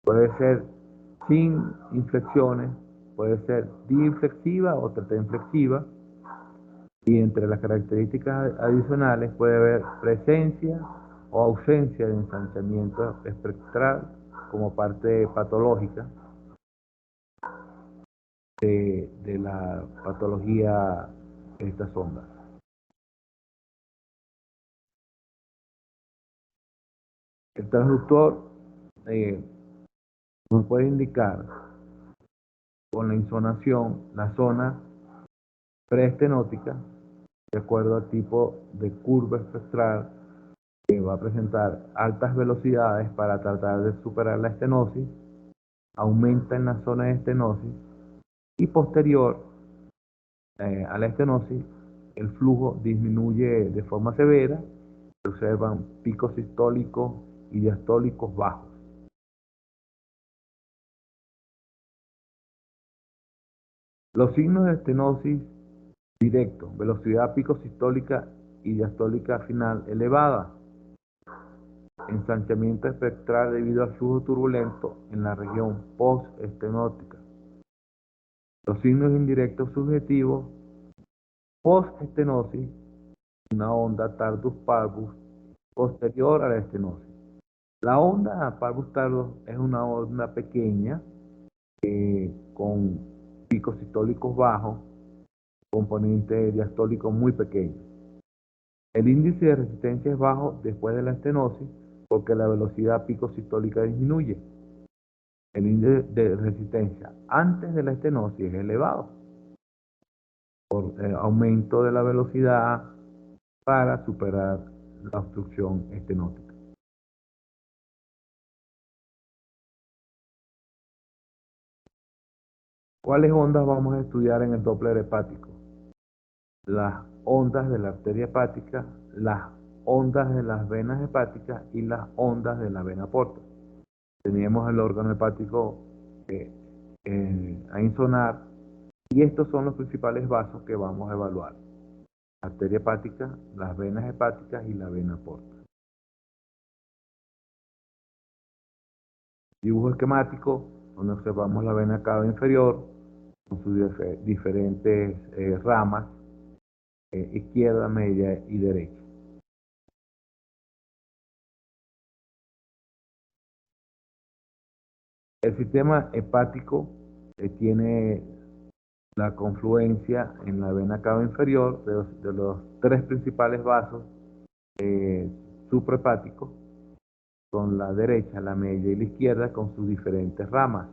Puede ser sin inflexiones, puede ser diinflexiva o tetrainflexiva, y entre las características adicionales puede haber presencia o ausencia de ensanchamiento espectral como parte patológica de la patología de estas ondas. El transductor nos puede indicar con la insonación la zona preestenótica de acuerdo al tipo de curva espectral que va a presentar altas velocidades para tratar de superar la estenosis, aumenta en la zona de estenosis y posterior a la estenosis el flujo disminuye de forma severa, se observan picos sistólicos y diastólicos bajos. Los signos de estenosis directo, velocidad pico sistólica y diastólica final elevada, ensanchamiento espectral debido al flujo turbulento en la región postestenótica. Los signos indirectos subjetivos, postestenosis, una onda tardus parvus posterior a la estenosis. La onda parvus tardus es una onda pequeña con picos sistólicos bajos, componente diastólico muy pequeño. El índice de resistencia es bajo después de la estenosis porque la velocidad pico sistólica disminuye. El índice de resistencia antes de la estenosis es elevado por aumento de la velocidad para superar la obstrucción estenótica. ¿Cuáles ondas vamos a estudiar en el Doppler hepático? las ondas de la arteria hepática, las ondas de las venas hepáticas y las ondas de la vena porta. Teníamos el órgano hepático a insonar, y estos son los principales vasos que vamos a evaluar: arteria hepática, las venas hepáticas y la vena porta. Dibujo esquemático donde observamos la vena cava inferior con sus diferentes ramas, izquierda, media y derecha. El sistema hepático tiene la confluencia en la vena cava inferior de los tres principales vasos suprahepáticos, con la derecha, la media y la izquierda con sus diferentes ramas.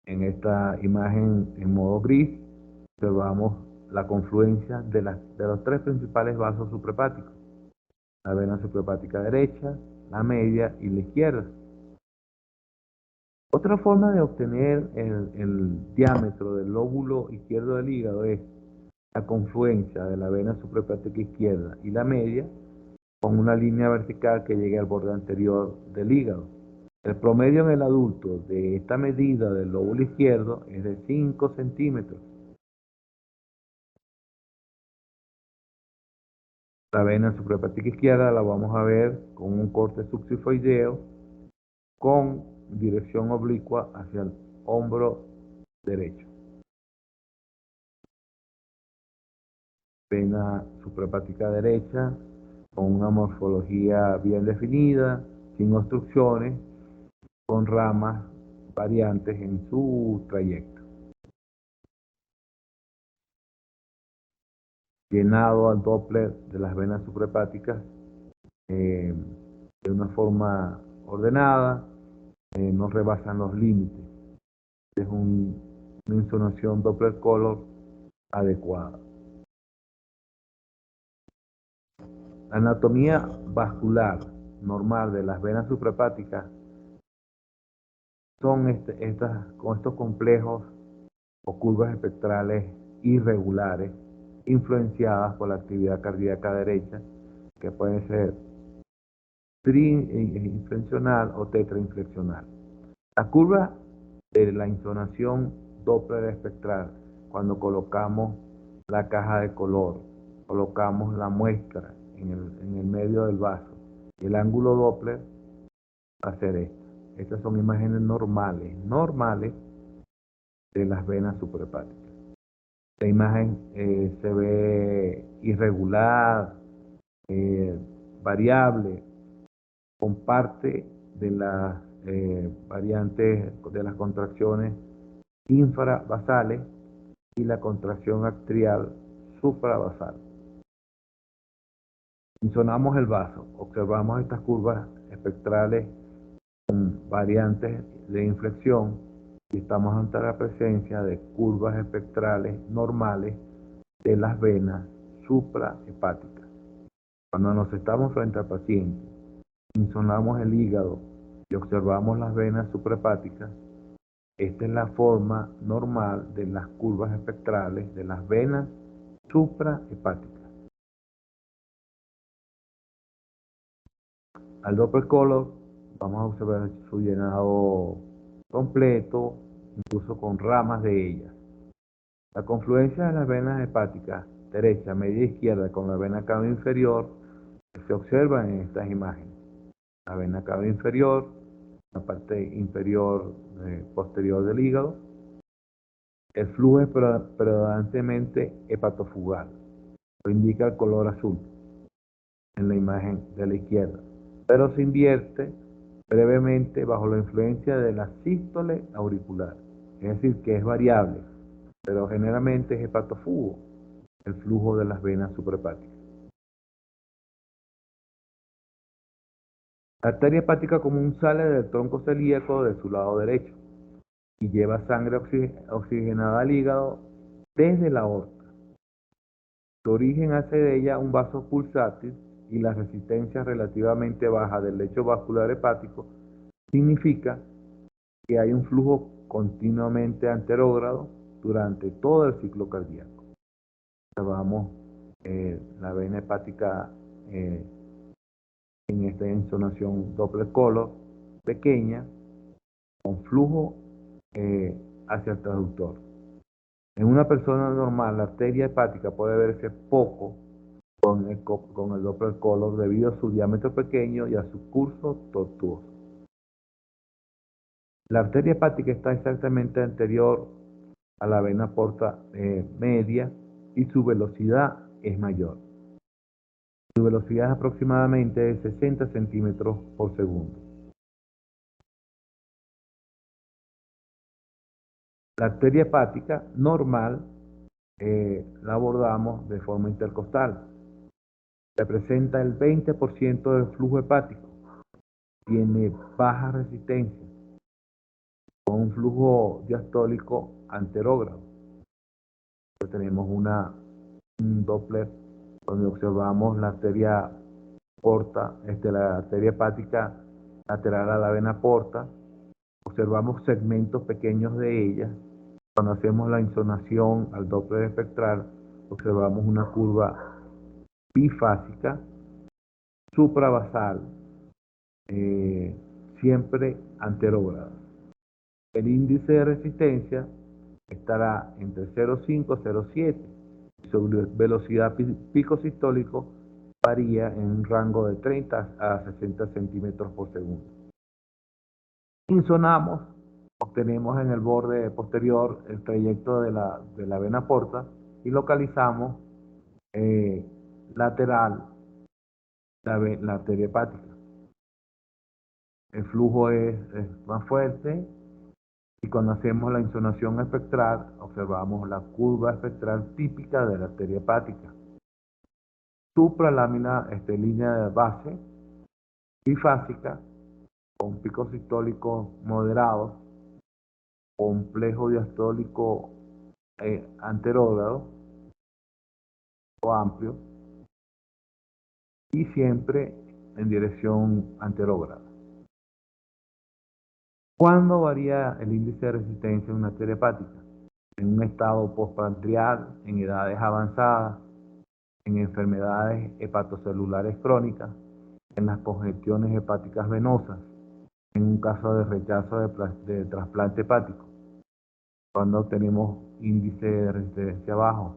En esta imagen en modo gris observamos la confluencia de los tres principales vasos suprahepáticos: la vena suprahepática derecha, la media y la izquierda. Otra forma de obtener el diámetro del lóbulo izquierdo del hígado es la confluencia de la vena suprahepática izquierda y la media con una línea vertical que llegue al borde anterior del hígado. El promedio en el adulto de esta medida del lóbulo izquierdo es de 5 centímetros. La vena suprahepática izquierda la vamos a ver con un corte subsifoideo con dirección oblicua hacia el hombro derecho. Vena suprahepática derecha con una morfología bien definida, sin obstrucciones, con ramas variantes en su trayecto. Llenado al Doppler de las venas suprahepáticas de una forma ordenada, no rebasan los límites. Es una insonación Doppler color adecuada. La anatomía vascular normal de las venas suprahepáticas son con estos complejos o curvas espectrales irregulares, influenciadas por la actividad cardíaca derecha, que puede ser triinflexional o tetrainflexional. La curva de la insonación Doppler espectral, cuando colocamos la caja de color, colocamos la muestra en el medio del vaso, y el ángulo Doppler va a ser esta. Estas son imágenes normales de las venas suprahepáticas. La imagen se ve irregular, variable, con parte de las variantes de las contracciones infravasales y la contracción atrial supravasal. Insonamos el vaso, observamos estas curvas espectrales con variantes de inflexión y estamos ante la presencia de curvas espectrales normales de las venas suprahepáticas. Cuando nos estamos frente al paciente, insonamos el hígado y observamos las venas suprahepáticas. Esta es la forma normal de las curvas espectrales de las venas suprahepáticas. Al Doppler color vamos a observar su llenado completo, incluso con ramas de ellas. La confluencia de las venas hepáticas derecha, media e izquierda con la vena cava inferior se observa en estas imágenes. La vena cava inferior, la parte inferior posterior del hígado. El flujo es predominantemente hepatofugal, lo indica el color azul en la imagen de la izquierda, pero se invierte brevemente bajo la influencia de la sístole auricular, es decir, que es variable, pero generalmente es hepatofugo el flujo de las venas suprahepáticas. La arteria hepática común sale del tronco celíaco de su lado derecho y lleva sangre oxigenada al hígado desde la aorta. Su origen hace de ella un vaso pulsátil, y la resistencia relativamente baja del lecho vascular hepático significa que hay un flujo continuamente anterógrado durante todo el ciclo cardíaco. Observamos la vena hepática en esta insonación Doppler color pequeña con flujo hacia el traductor. En una persona normal, la arteria hepática puede verse poco con el Doppler color debido a su diámetro pequeño y a su curso tortuoso. La arteria hepática está exactamente anterior a la vena porta media y su velocidad es mayor. Su velocidad es aproximadamente de 60 centímetros por segundo. La arteria hepática normal la abordamos de forma intercostal. Representa el 20% del flujo hepático. Tiene baja resistencia, con un flujo diastólico anterógrado. Tenemos un Doppler donde observamos la arteria porta, la arteria hepática lateral a la vena porta. Observamos segmentos pequeños de ella. Cuando hacemos la insonación al Doppler espectral, observamos una curva bifásica, supravasal, siempre anterógrada. El índice de resistencia estará entre 0,5 y 0,7. Su velocidad pico sistólico varía en un rango de 30 a 60 centímetros por segundo. Insonamos, obtenemos en el borde posterior el trayecto de la vena porta y localizamos lateral la arteria hepática. El flujo es más fuerte y cuando hacemos la insonación espectral observamos la curva espectral típica de la arteria hepática. Supralámina, línea de base, bifásica, con pico sistólico moderado, complejo diastólico anterógrado o amplio y siempre en dirección anterógrada. ¿Cuándo varía el índice de resistencia en una arteria hepática? En un estado postprandial, en edades avanzadas, en enfermedades hepatocelulares crónicas, en las congestiones hepáticas venosas, en un caso de rechazo de trasplante hepático. Cuando tenemos índice de resistencia bajo,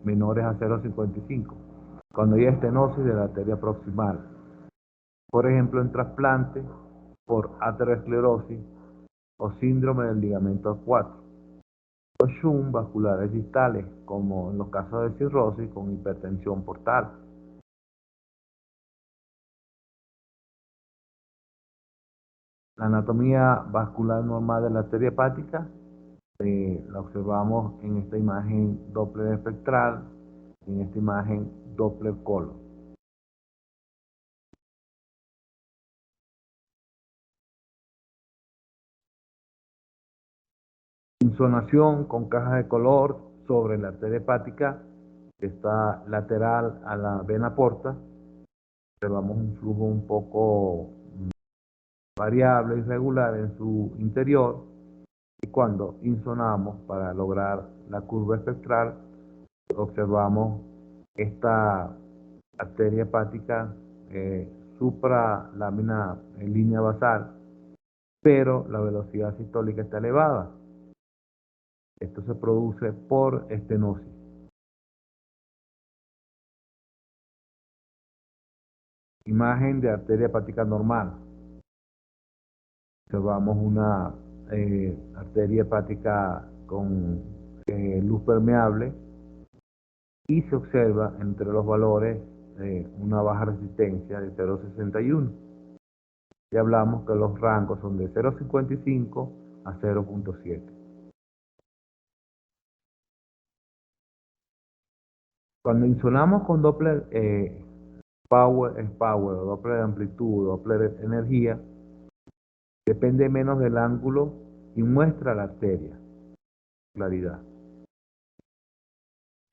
menores a 0,55. Cuando hay estenosis de la arteria proximal. Por ejemplo, en trasplante por aterosclerosis o síndrome del ligamento acuático. O shunt vasculares distales, como en los casos de cirrosis con hipertensión portal. La anatomía vascular normal de la arteria hepática la observamos en esta imagen Doppler espectral, en esta imagen Doppler color. Insonación con caja de color sobre la arteria hepática que está lateral a la vena porta. Observamos un flujo un poco variable, irregular en su interior. Y cuando insonamos para lograr la curva espectral, observamos esta arteria hepática supralámina en línea basal, pero la velocidad sistólica está elevada. Esto se produce por estenosis. Imagen de arteria hepática normal. Observamos una arteria hepática con luz permeable y se observa entre los valores una baja resistencia de 0,61. Y hablamos que los rangos son de 0,55 a 0,7. Cuando insonamos con Doppler power o Doppler de amplitud, Doppler de energía, depende menos del ángulo y muestra la arteria, claridad.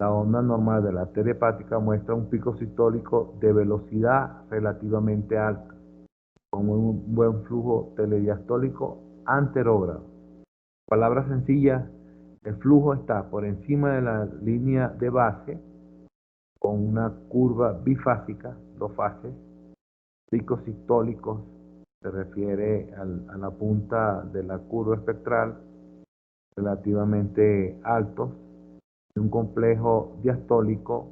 La onda normal de la arteria hepática muestra un pico sistólico de velocidad relativamente alta, con un buen flujo telediastólico anterógrado. Palabras sencillas, el flujo está por encima de la línea de base con una curva bifásica, dos fases, picos sistólicos, se refiere a la punta de la curva espectral, relativamente altos, y un complejo diastólico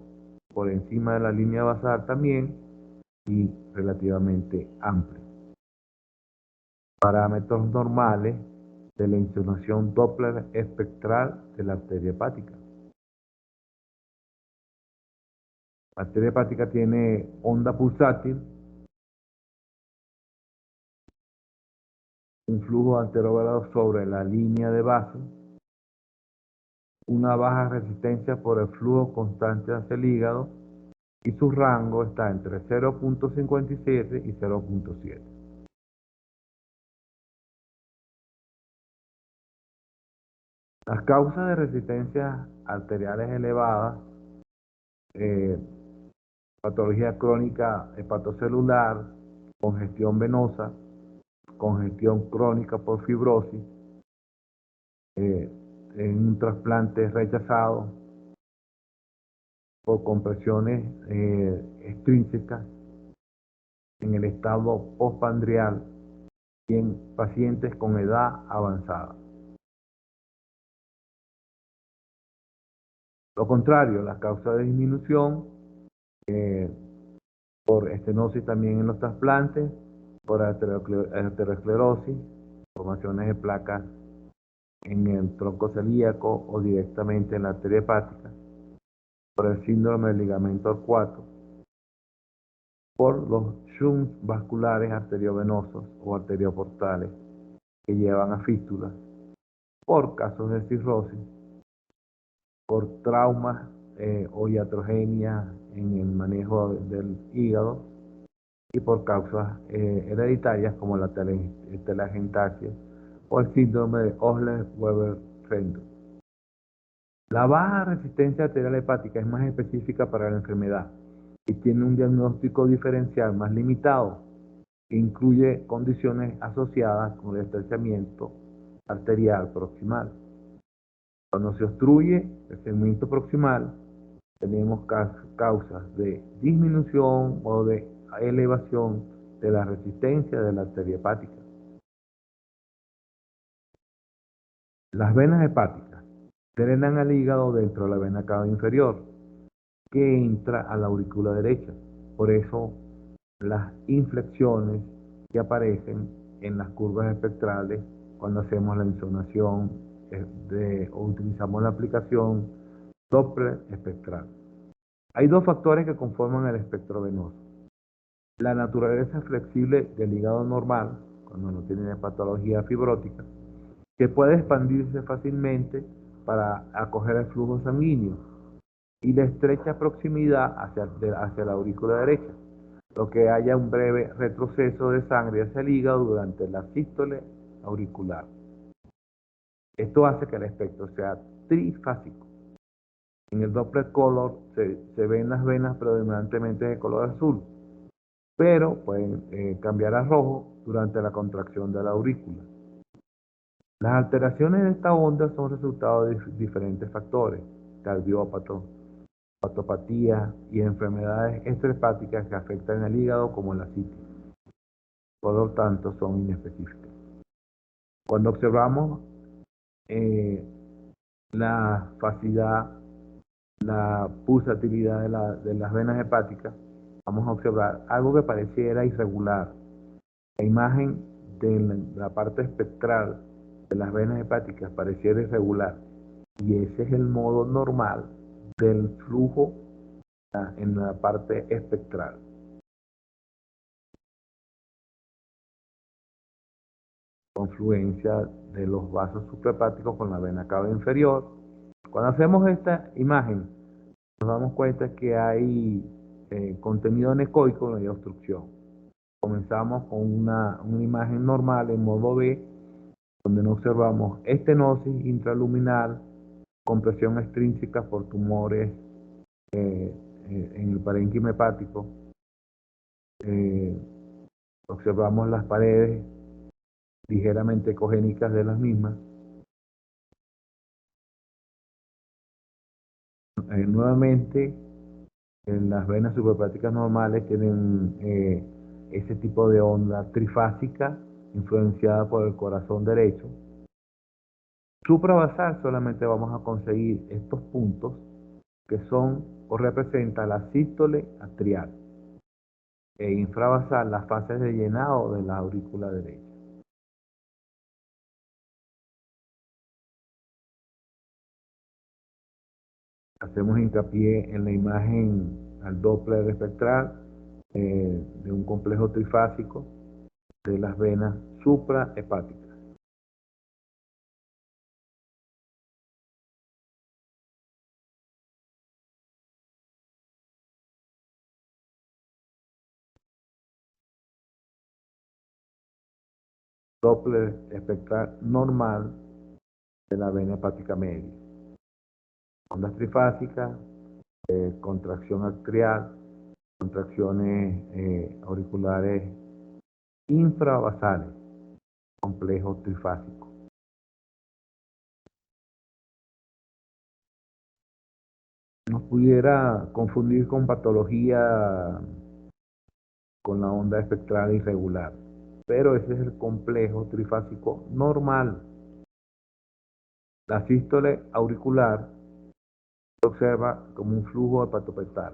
por encima de la línea basal también y relativamente amplio. Parámetros normales de la insolación Doppler espectral de la arteria hepática. La arteria hepática tiene onda pulsátil, un flujo anterovelado sobre la línea de base, una baja resistencia por el flujo constante hacia el hígado y su rango está entre 0.57 y 0.7. Las causas de resistencias arteriales elevadas, patología crónica hepatocelular, congestión venosa, congestión crónica por fibrosis, en un trasplante rechazado por compresiones extrínsecas en el estado postpandrial y en pacientes con edad avanzada. Lo contrario, las causas de disminución por estenosis también en los trasplantes, por arteriosclerosis, formaciones de placas en el tronco celíaco o directamente en la arteria hepática, por el síndrome del ligamento arcuato, por los shunts vasculares arteriovenosos o arterioportales que llevan a fístulas, por casos de cirrosis, por traumas o iatrogenia en el manejo del hígado y por causas hereditarias como la telangiectasia o el síndrome de Osler-Weber-Fendel. La baja resistencia arterial hepática es más específica para la enfermedad y tiene un diagnóstico diferencial más limitado que incluye condiciones asociadas con el estrechamiento arterial proximal. Cuando se obstruye el segmento proximal, tenemos causas de disminución o de elevación de la resistencia de la arteria hepática. Las venas hepáticas drenan al hígado dentro de la vena cava inferior, que entra a la aurícula derecha. Por eso las inflexiones que aparecen en las curvas espectrales cuando hacemos la insonación o utilizamos la aplicación Doppler espectral. Hay dos factores que conforman el espectro venoso. La naturaleza flexible del hígado normal, cuando no tiene patología fibrótica, que puede expandirse fácilmente para acoger el flujo sanguíneo, y la estrecha proximidad hacia la aurícula derecha, lo que haya un breve retroceso de sangre hacia el hígado durante la sístole auricular. Esto hace que el espectro sea trifásico. En el Doppler color se ven las venas predominantemente de color azul, pero pueden cambiar a rojo durante la contracción de la aurícula. Las alteraciones de esta onda son resultado de diferentes factores, cardiópatos, patopatía y enfermedades extrahepáticas que afectan el hígado como la citis. Por lo tanto, son inespecíficas. Cuando observamos la facidad, la pulsatilidad de las venas hepáticas, vamos a observar algo que pareciera irregular. La imagen de la parte espectral de las venas hepáticas pareciera irregular, y ese es el modo normal del flujo en la parte espectral. Confluencia de los vasos suprahepáticos con la vena cava inferior. Cuando hacemos esta imagen, nos damos cuenta que hay contenido anecoico, no hay obstrucción. Comenzamos con una imagen normal en modo B, donde no observamos estenosis intraluminal, compresión extrínseca por tumores en el parénquima hepático. Observamos las paredes ligeramente ecogénicas de las mismas, Nuevamente, en las venas suprahepáticas normales tienen ese tipo de onda trifásica influenciada por el corazón derecho. Supravasal solamente vamos a conseguir estos puntos que son o representa la sístole atrial e infravasal las fases de llenado de la aurícula derecha. Hacemos hincapié en la imagen al Doppler espectral de un complejo trifásico de las venas suprahepáticas. Doppler espectral normal de la vena hepática media. Ondas trifásicas, contracción atrial, contracciones auriculares infravasales, complejo trifásico. Nos pudiera confundir con patología con la onda espectral irregular, pero ese es el complejo trifásico normal. La sístole auricular se observa como un flujo hepatopetal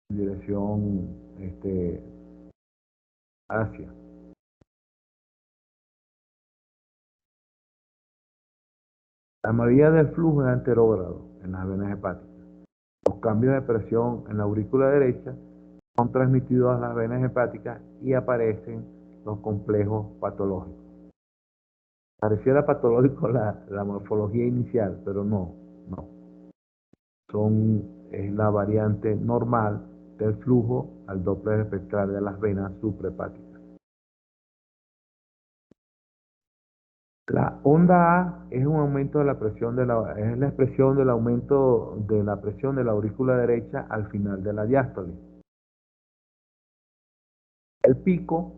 en dirección hacia. La mayoría del flujo es anterógrado en las venas hepáticas. Los cambios de presión en la aurícula derecha son transmitidos a las venas hepáticas y aparecen los complejos patológicos. Pareciera patológico la morfología inicial, pero no. Es la variante normal del flujo al Doppler espectral de las venas suprahepáticas. La onda A es un aumento de la presión es la expresión del aumento de la presión de la aurícula derecha al final de la diástole. El pico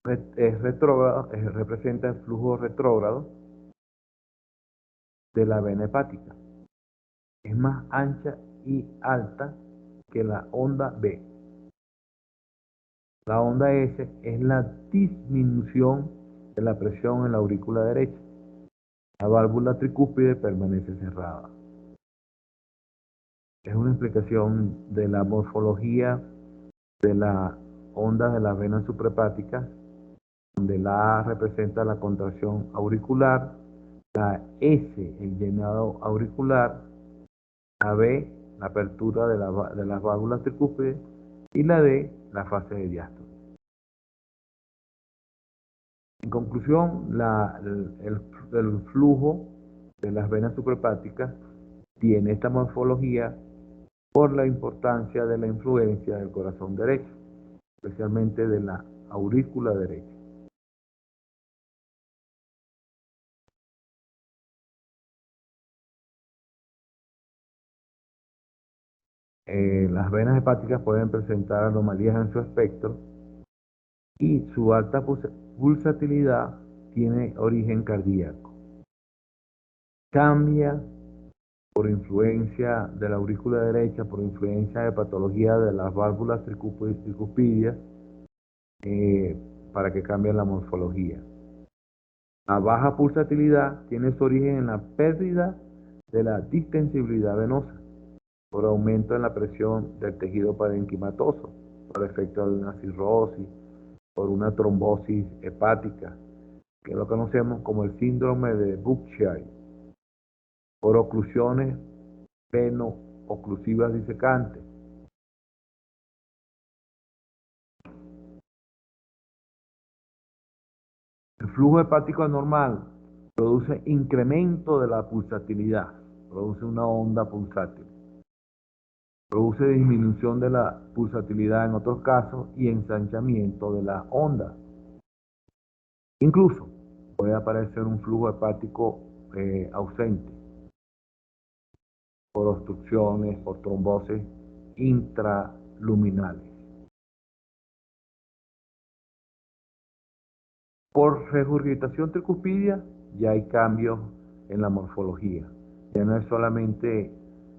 es retrógrado, representa el flujo retrógrado de la vena hepática. Es más ancha y alta que la onda B. La onda S es la disminución de la presión en la aurícula derecha. La válvula tricúspide permanece cerrada. Es una explicación de la morfología de la onda de las venas suprahepáticas, donde la A representa la contracción auricular, la S el llenado auricular, la B la apertura de las válvulas tricúspides y la D la fase de diástole. En conclusión, el flujo de las venas suprahepáticas tiene esta morfología por la importancia de la influencia del corazón derecho, especialmente de la aurícula derecha. Las venas hepáticas pueden presentar anomalías en su espectro y su alta pulsatilidad tiene origen cardíaco. Cambia por influencia de la aurícula derecha, por influencia de patología de las válvulas tricuspidias, para que cambie la morfología. La baja pulsatilidad tiene su origen en la pérdida de la distensibilidad venosa, por aumento en la presión del tejido parenquimatoso, por efecto de una cirrosis, por una trombosis hepática, que lo conocemos como el síndrome de Bourchier, por oclusiones veno-oclusivas disecantes. El flujo hepático anormal produce incremento de la pulsatilidad, produce una onda pulsátil. Produce disminución de la pulsatilidad en otros casos y ensanchamiento de la onda. Incluso puede aparecer un flujo hepático ausente por obstrucciones, por trombosis intraluminales. Por regurgitación tricuspidia ya hay cambios en la morfología. Ya no es solamente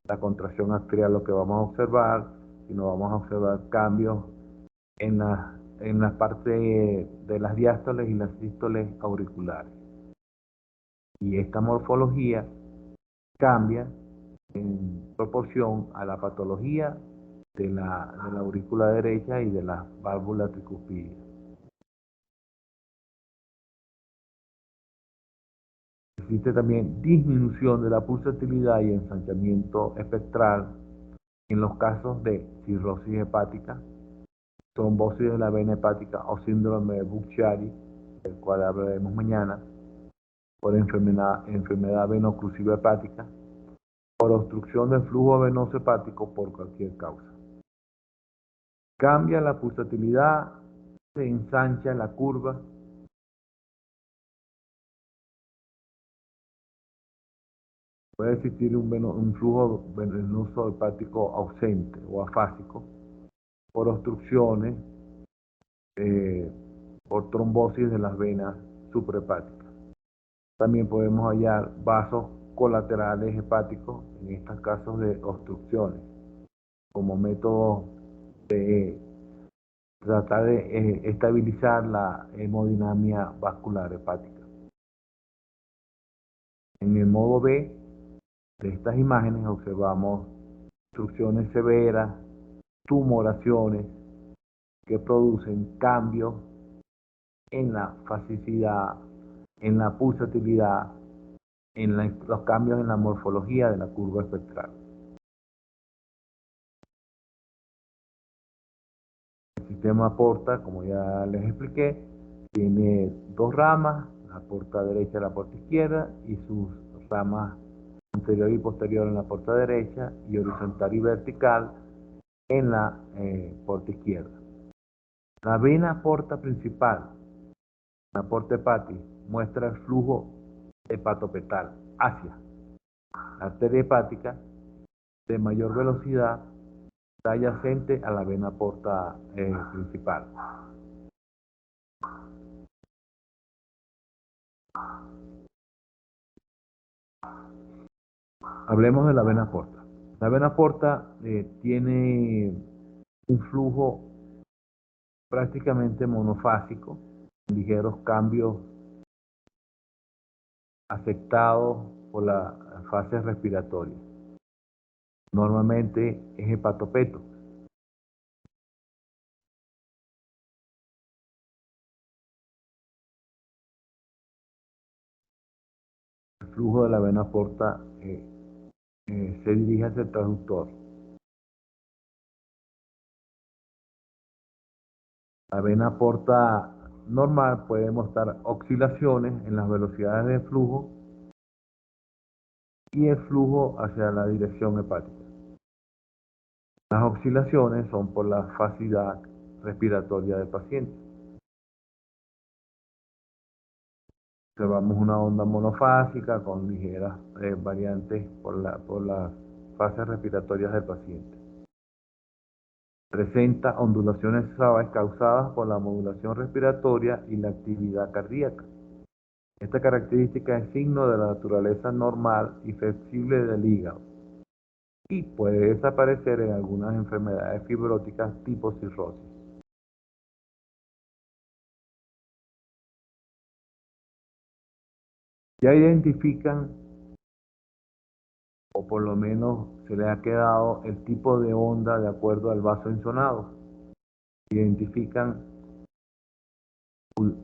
la contracción arterial lo que vamos a observar, sino vamos a observar cambios en la parte de las diástoles y las sístoles auriculares. Y esta morfología cambia en proporción a la patología de la aurícula derecha y de la válvula tricuspidia. Existe también disminución de la pulsatilidad y ensanchamiento espectral en los casos de cirrosis hepática, trombosis de la vena hepática o síndrome de Buchiari, del cual hablaremos mañana, por enfermedad veno-oclusiva hepática, por obstrucción del flujo venoso hepático por cualquier causa. Cambia la pulsatilidad, se ensancha la curva. Puede existir un flujo venoso hepático ausente o afásico por obstrucciones, por trombosis de las venas suprahepáticas. También podemos hallar vasos colaterales hepáticos en estos casos de obstrucciones, como método de tratar de estabilizar la hemodinamia vascular hepática. En el modo B de estas imágenes observamos obstrucciones severas, tumoraciones que producen cambios en la fasicidad, en la pulsatilidad, los cambios en la morfología de la curva espectral. El sistema porta, como ya les expliqué, tiene dos ramas, la porta derecha y la porta izquierda, y sus ramas anterior y posterior en la porta derecha y horizontal y vertical en la porta izquierda. La vena porta principal, la porta hepática, muestra el flujo hepatopetal hacia la arteria hepática de mayor velocidad, está adyacente a la vena porta principal. Hablemos de la vena porta. La vena porta tiene un flujo prácticamente monofásico, ligeros cambios afectados por la fase respiratoria. Normalmente es hepatopeto. El flujo de la vena porta se dirige hacia el transductor. La vena porta normal puede mostrar oscilaciones en las velocidades de flujo y el flujo hacia la dirección hepática. Las oscilaciones son por la facilidad respiratoria del paciente. Observamos una onda monofásica con ligeras variantes por las fases respiratorias del paciente. Presenta ondulaciones suaves causadas por la modulación respiratoria y la actividad cardíaca. Esta característica es signo de la naturaleza normal y flexible del hígado y puede desaparecer en algunas enfermedades fibróticas tipo cirrosis. Ya identifican, o por lo menos se les ha quedado el tipo de onda de acuerdo al vaso ensonado.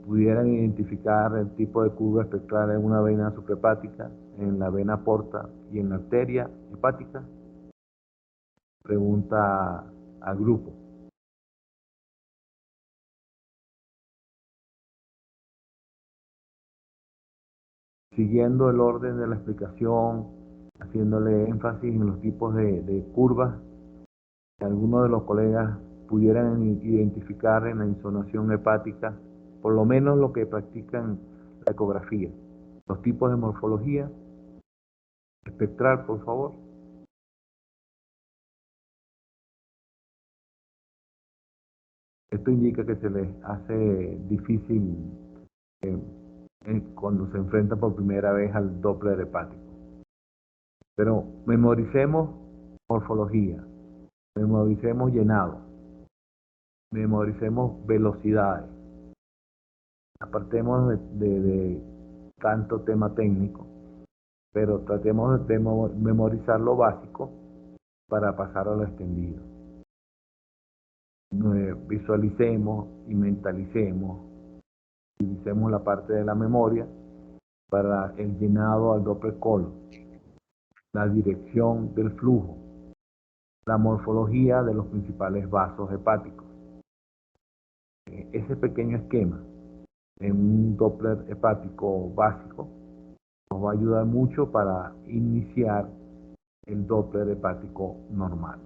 Pudieran identificar el tipo de curva espectral en una vena suprahepática, en la vena porta y en la arteria hepática. Pregunta al grupo. Siguiendo el orden de la explicación, haciéndole énfasis en los tipos de curvas que algunos de los colegas pudieran identificar en la insonación hepática, por lo menos lo que practican la ecografía. Los tipos de morfología espectral, por favor. Esto indica que se les hace difícil cuando se enfrenta por primera vez al Doppler hepático. Pero memoricemos morfología, memoricemos llenado, memoricemos velocidades, apartemos de tanto tema técnico, pero tratemos de memorizar lo básico para pasar a lo extendido. Visualicemos y mentalicemos, utilicemos la parte de la memoria para el llenado al Doppler color, la dirección del flujo, la morfología de los principales vasos hepáticos. Ese pequeño esquema en un Doppler hepático básico nos va a ayudar mucho para iniciar el Doppler hepático normal.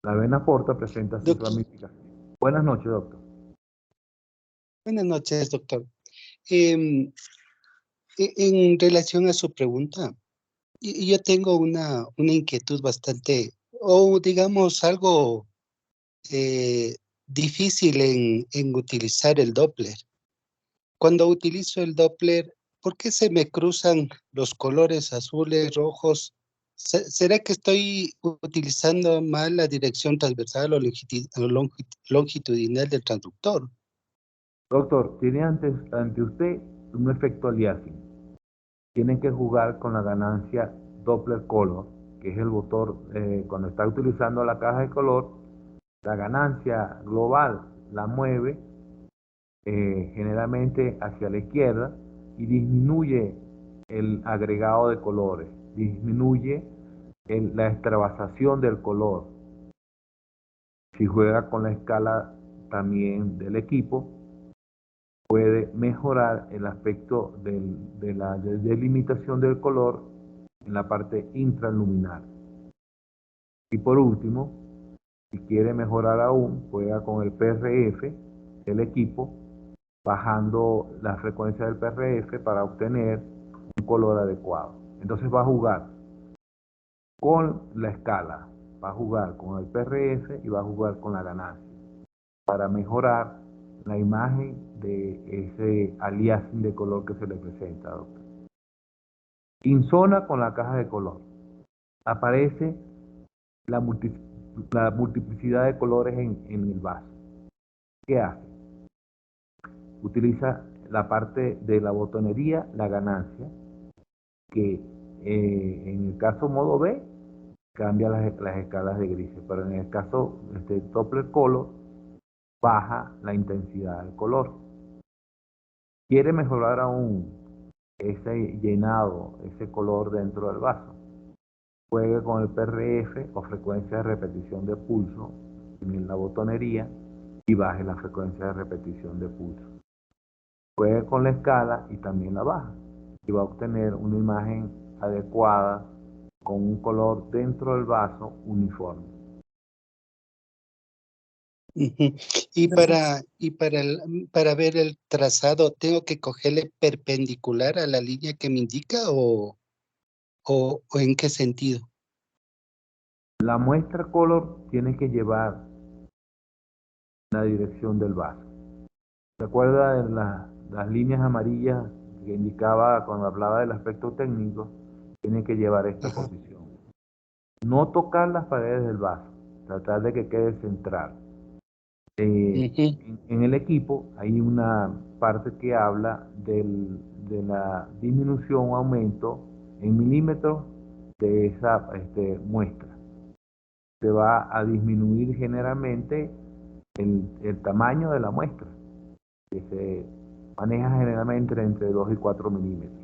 La vena porta presenta sus ramificaciones. Buenas noches, doctor. Buenas noches, doctor. En relación a su pregunta, yo tengo una inquietud bastante, o digamos algo difícil en utilizar el Doppler. Cuando utilizo el Doppler, ¿por qué se me cruzan los colores azules, rojos? ¿Será que estoy utilizando mal la dirección transversal o longitudinal del transductor? Doctor, tiene ante usted un efecto aliasing. Tienen que jugar con la ganancia Doppler color, que es el motor, cuando está utilizando la caja de color, la ganancia global la mueve generalmente hacia la izquierda y disminuye el agregado de colores, disminuye la extravasación del color. Si juega con la escala también del equipo, puede mejorar el aspecto de la delimitación del color en la parte intraluminar. Y por último, si quiere mejorar aún, juega con el PRF del equipo, bajando la frecuencia del PRF para obtener un color adecuado. Entonces va a jugar con la escala, va a jugar con el PRF y va a jugar con la ganancia para mejorar la imagen de ese aliasing de color que se le presenta, doctor. Insona con la caja de color. Aparece la multiplicidad de colores en el vaso. ¿Qué hace? Utiliza la parte de la botonería, la ganancia, que en el caso modo B cambia las escalas de grises, pero en el caso Doppler color baja la intensidad del color. Quiere mejorar aún ese llenado, ese color dentro del vaso. Juegue con el PRF o frecuencia de repetición de pulso en la botonería y baje la frecuencia de repetición de pulso. Juegue con la escala y también la baja y va a obtener una imagen adecuada con un color dentro del vaso uniforme. Y para ver el trazado, ¿tengo que cogerle perpendicular a la línea que me indica o en qué sentido? La muestra color tiene que llevar la dirección del vaso. ¿Se acuerda de las líneas amarillas que indicaba cuando hablaba del aspecto técnico? Tiene que llevar esta posición. No tocar las paredes del vaso, tratar de que quede central. En el equipo hay una parte que habla de la disminución o aumento en milímetros de esa muestra. Se va a disminuir generalmente el tamaño de la muestra, que se maneja generalmente entre 2 y 4 milímetros.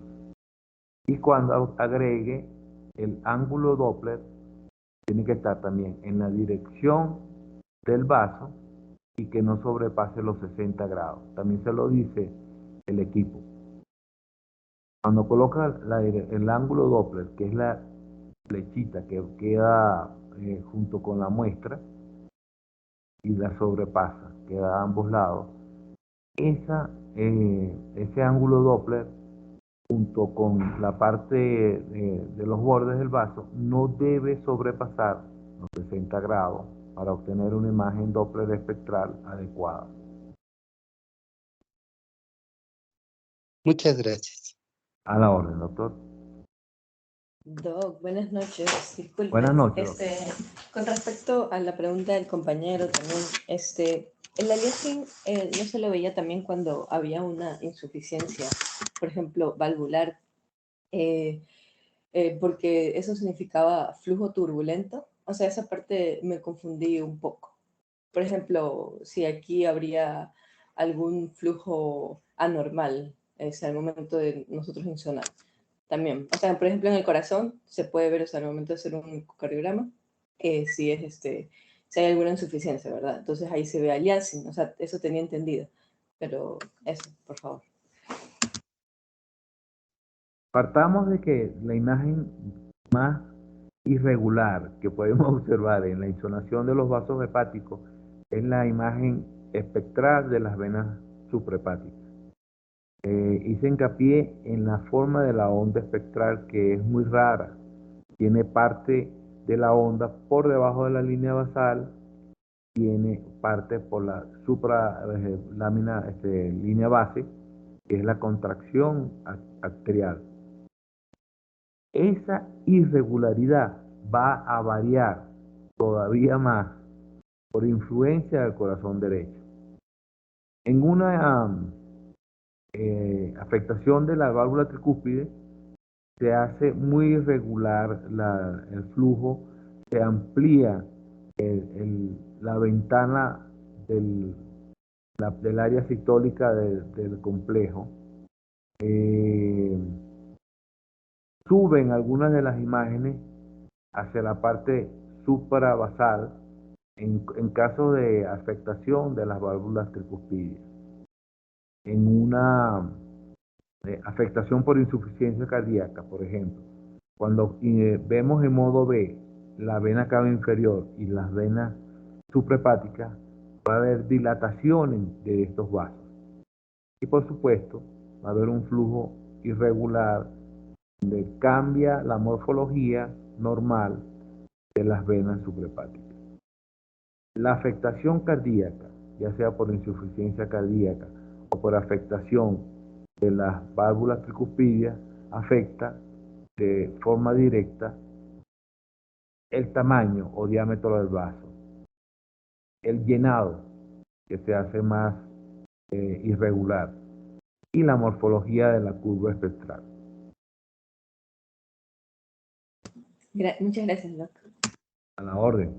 Y cuando agregue el ángulo Doppler, tiene que estar también en la dirección del vaso y que no sobrepase los 60 grados. También se lo dice el equipo. Cuando coloca el ángulo Doppler, que es la flechita que queda junto con la muestra y la sobrepasa, queda a ambos lados, ese ángulo Doppler junto con la parte de los bordes del vaso no debe sobrepasar los 60 grados para obtener una imagen Doppler espectral adecuada. Muchas gracias. A la orden, doctor. Doc, buenas noches. Disculpe. Buenas noches, doctor. Con respecto a la pregunta del compañero también, el aliasing no se lo veía también cuando había una insuficiencia, por ejemplo, valvular, porque eso significaba flujo turbulento. O sea, esa parte me confundí un poco. Por ejemplo, si aquí habría algún flujo anormal, al momento de nosotros insonar. También, o sea, por ejemplo, en el corazón se puede ver, o sea, al momento de hacer un cardiograma, si es si hay alguna insuficiencia, ¿verdad? Entonces ahí se ve aliasing, o sea, eso tenía entendido. Pero eso, por favor. Partamos de que la imagen más irregular que podemos observar en la insonación de los vasos hepáticos es la imagen espectral de las venas suprahepáticas. Hice hincapié en la forma de la onda espectral, que es muy rara. Tiene parte de la onda por debajo de la línea basal, tiene parte por la supralámina, línea base, que es la contracción arterial. Esa irregularidad va a variar todavía más por influencia del corazón derecho. En una afectación de la válvula tricúspide se hace muy irregular el flujo, se amplía la ventana del área sistólica del complejo. Suben algunas de las imágenes hacia la parte suprabasal en caso de afectación de las válvulas tricúspides. En una afectación por insuficiencia cardíaca, por ejemplo, cuando vemos en modo B la vena cava inferior y las venas suprahepáticas, va a haber dilataciones de estos vasos. Y por supuesto, va a haber un flujo irregular donde cambia la morfología normal de las venas suprahepáticas. La afectación cardíaca, ya sea por insuficiencia cardíaca o por afectación de las válvulas tricúspides, afecta de forma directa el tamaño o diámetro del vaso, el llenado, que se hace más irregular, y la morfología de la curva espectral. Muchas gracias, doctor. A la orden.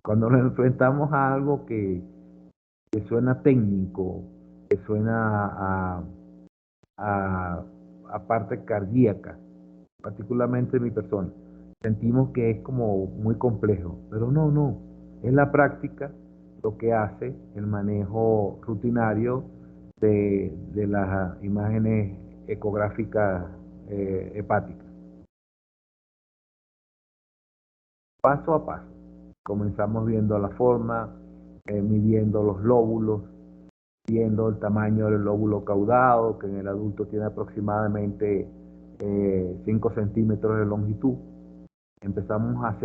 Cuando nos enfrentamos a algo que suena técnico, que suena a parte cardíaca, particularmente mi persona, sentimos que es como muy complejo, pero no, es la práctica lo que hace el manejo rutinario de las imágenes ecográficas hepáticas. Paso a paso, comenzamos viendo la forma, midiendo los lóbulos, viendo el tamaño del lóbulo caudado, que en el adulto tiene aproximadamente 5 centímetros de longitud. Empezamos a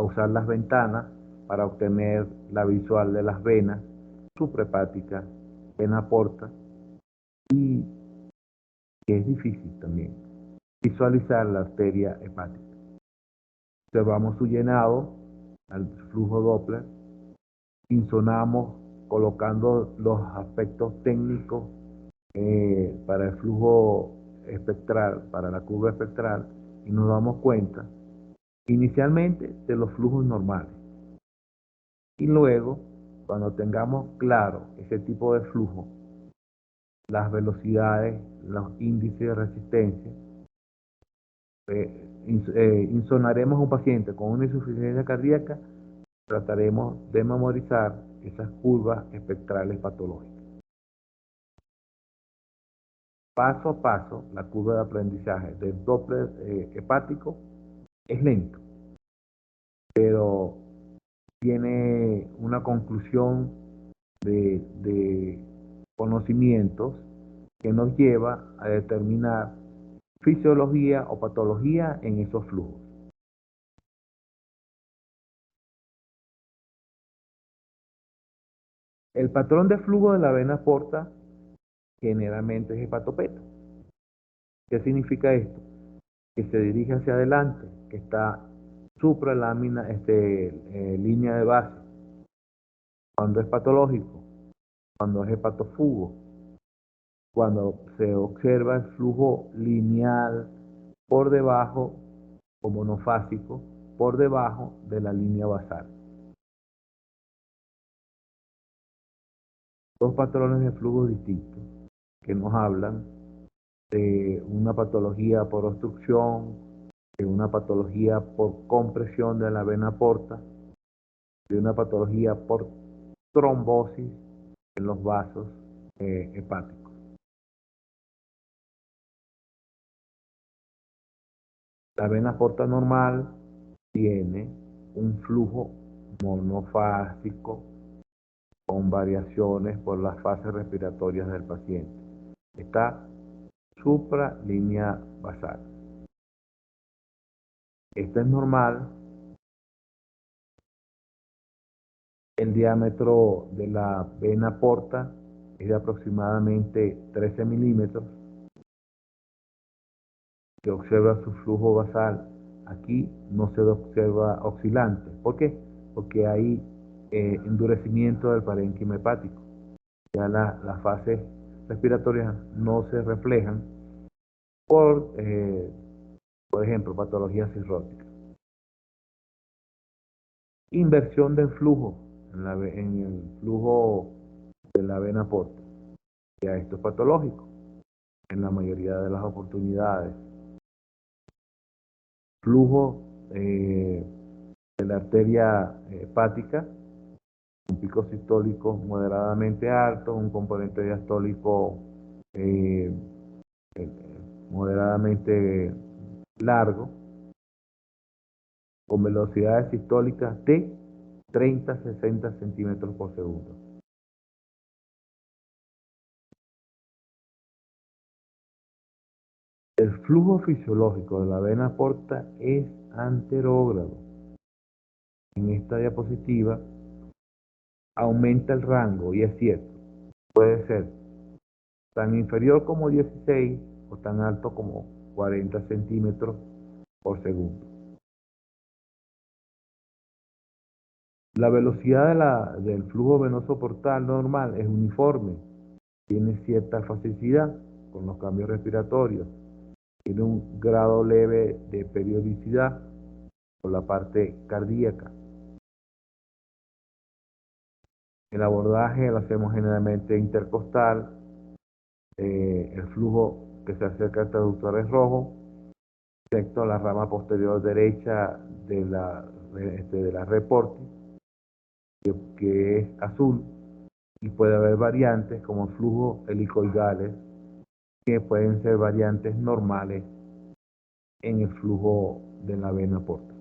usar las ventanas para obtener la visual de las venas suprahepáticas, vena porta, y que es difícil también visualizar la arteria hepática. Observamos su llenado al flujo Doppler, insonamos colocando los aspectos técnicos para el flujo espectral, para la curva espectral, y nos damos cuenta inicialmente de los flujos normales. Y luego, cuando tengamos claro ese tipo de flujo, las velocidades, los índices de resistencia, insonaremos a un paciente con una insuficiencia cardíaca, trataremos de memorizar esas curvas espectrales patológicas. Paso a paso, la curva de aprendizaje del Doppler hepático es lento, pero tiene una conclusión de conocimientos que nos lleva a determinar fisiología o patología en esos flujos. El patrón de flujo de la vena porta generalmente es hepatopeto. ¿Qué significa esto? Que se dirige hacia adelante, que está supralámina, línea de base. Cuando es patológico, cuando es hepatofugo, cuando se observa el flujo lineal por debajo, o monofásico, por debajo de la línea basal. Dos patrones de flujo distintos que nos hablan de una patología por obstrucción, de una patología por compresión de la vena porta, de una patología por trombosis en los vasos hepáticos. La vena porta normal tiene un flujo monofásico con variaciones por las fases respiratorias del paciente. Está supralínea basal. Esta es normal. El diámetro de la vena porta es de aproximadamente 13 milímetros. Se observa su flujo basal. Aquí no se observa oscilante. ¿Por qué? Porque hay endurecimiento del parénquima hepático. Ya las fases respiratorias no se reflejan por ejemplo, patología cirrótica. Inversión del flujo en el flujo de la vena porta. Ya esto es patológico en la mayoría de las oportunidades. Flujo de la arteria hepática, un pico sistólico moderadamente alto, un componente diastólico eh, moderadamente largo, con velocidades sistólicas de 30-60 centímetros por segundo. El flujo fisiológico de la vena porta es anterógrado. En esta diapositiva aumenta el rango, y es cierto, puede ser tan inferior como 16 o tan alto como 40 centímetros por segundo. La velocidad del flujo venoso portal normal es uniforme, tiene cierta facilidad con los cambios respiratorios, tiene un grado leve de periodicidad por la parte cardíaca. El abordaje lo hacemos generalmente intercostal, el flujo que se acerca al traductor es rojo, excepto la rama posterior derecha de la reporte, que es azul, y puede haber variantes como flujos helicoidales, que pueden ser variantes normales en el flujo de la vena porta.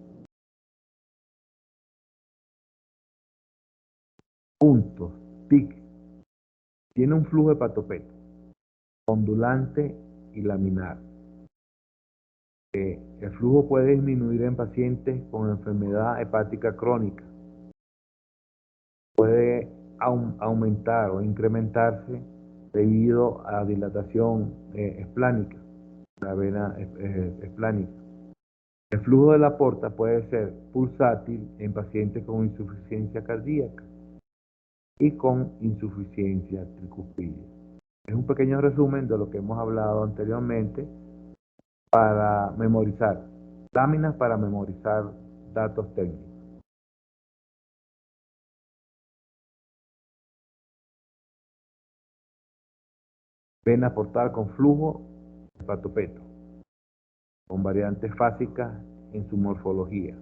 Puntos, TIC. Tiene un flujo hepatopeto, ondulante y laminar. El flujo puede disminuir en pacientes con enfermedad hepática crónica. Puede aumentar o incrementarse debido a dilatación esplánica, la vena esplánica. El flujo de la porta puede ser pulsátil en pacientes con insuficiencia cardíaca y con insuficiencia tricuspide. Es un pequeño resumen de lo que hemos hablado anteriormente para memorizar, láminas para memorizar datos técnicos. Vena portal con flujo hepatopeto, con variantes fásicas en su morfología.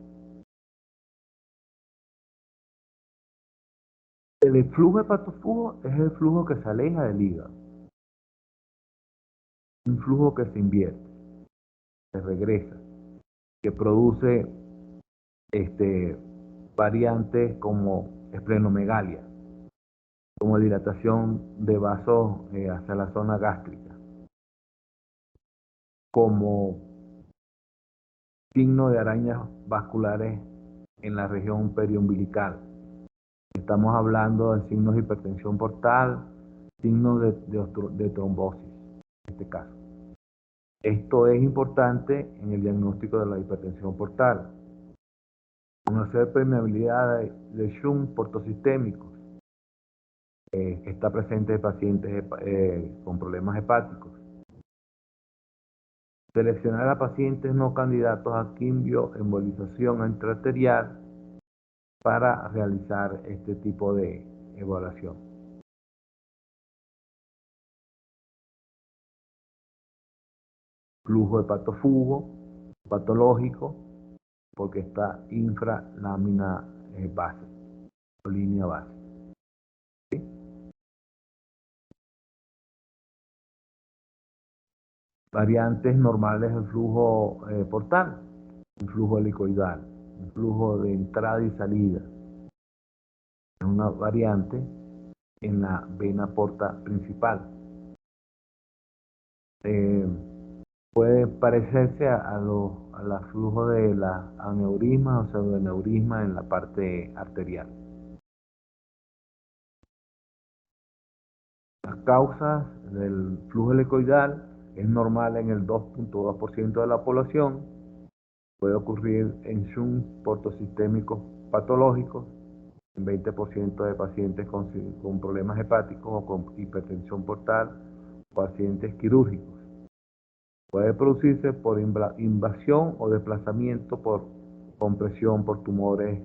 El flujo hepatofugo es el flujo que se aleja del hígado. Un flujo que se invierte, se regresa, que produce variantes como esplenomegalia, como dilatación de vasos hacia la zona gástrica, como signo de arañas vasculares en la región periumbilical, Estamos hablando de signos de hipertensión portal, signos de trombosis, en este caso. Esto es importante en el diagnóstico de la hipertensión portal. Conocer permeabilidad de shunt portosistémicos, que está presente en pacientes con problemas hepáticos. Seleccionar a pacientes no candidatos a quimioembolización intraarterial para realizar este tipo de evaluación. Flujo hepatofugo, patológico, porque está infralámina base, o línea base. ¿Sí? Variantes normales del flujo portal, un flujo helicoidal, un flujo de entrada y salida. Es una variante en la vena porta principal. Puede parecerse a la flujo de la aneurisma o pseudoaneurisma en la parte arterial. Las causas del flujo helicoidal es normal en el 2.2% de la población. Puede ocurrir en shunt portosistémicos patológicos, en 20% de pacientes con problemas hepáticos o con hipertensión portal, pacientes quirúrgicos. Puede producirse por invasión o desplazamiento por compresión por tumores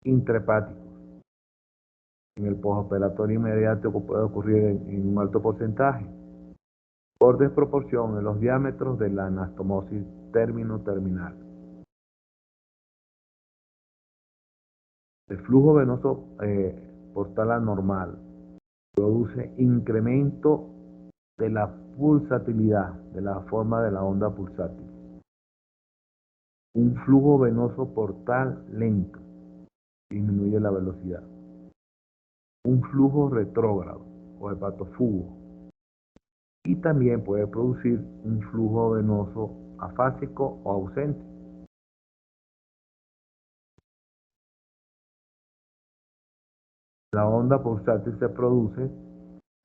intrahepáticos. En el postoperatorio inmediato puede ocurrir en un alto porcentaje, por desproporción en los diámetros de la anastomosis término-terminal. El flujo venoso portal anormal produce incremento de la pulsatilidad, de la forma de la onda pulsátil. Un flujo venoso portal lento disminuye la velocidad. Un flujo retrógrado o hepatofugo. Y también puede producir un flujo venoso afásico o ausente. La onda pulsátil se produce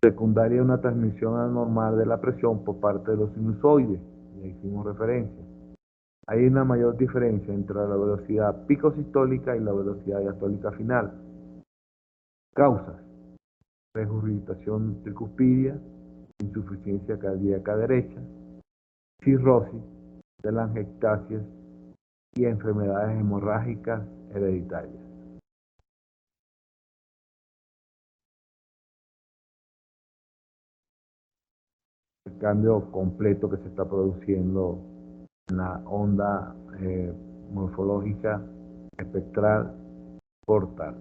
secundaria a una transmisión anormal de la presión por parte de los sinusoides, ya hicimos referencia. Hay una mayor diferencia entre la velocidad picosistólica y la velocidad diastólica final. Causas: regurgitación tricuspidia, insuficiencia cardíaca derecha, cirrosis, telangiectasias y enfermedades hemorrágicas hereditarias. El cambio completo que se está produciendo en la onda morfológica espectral portal.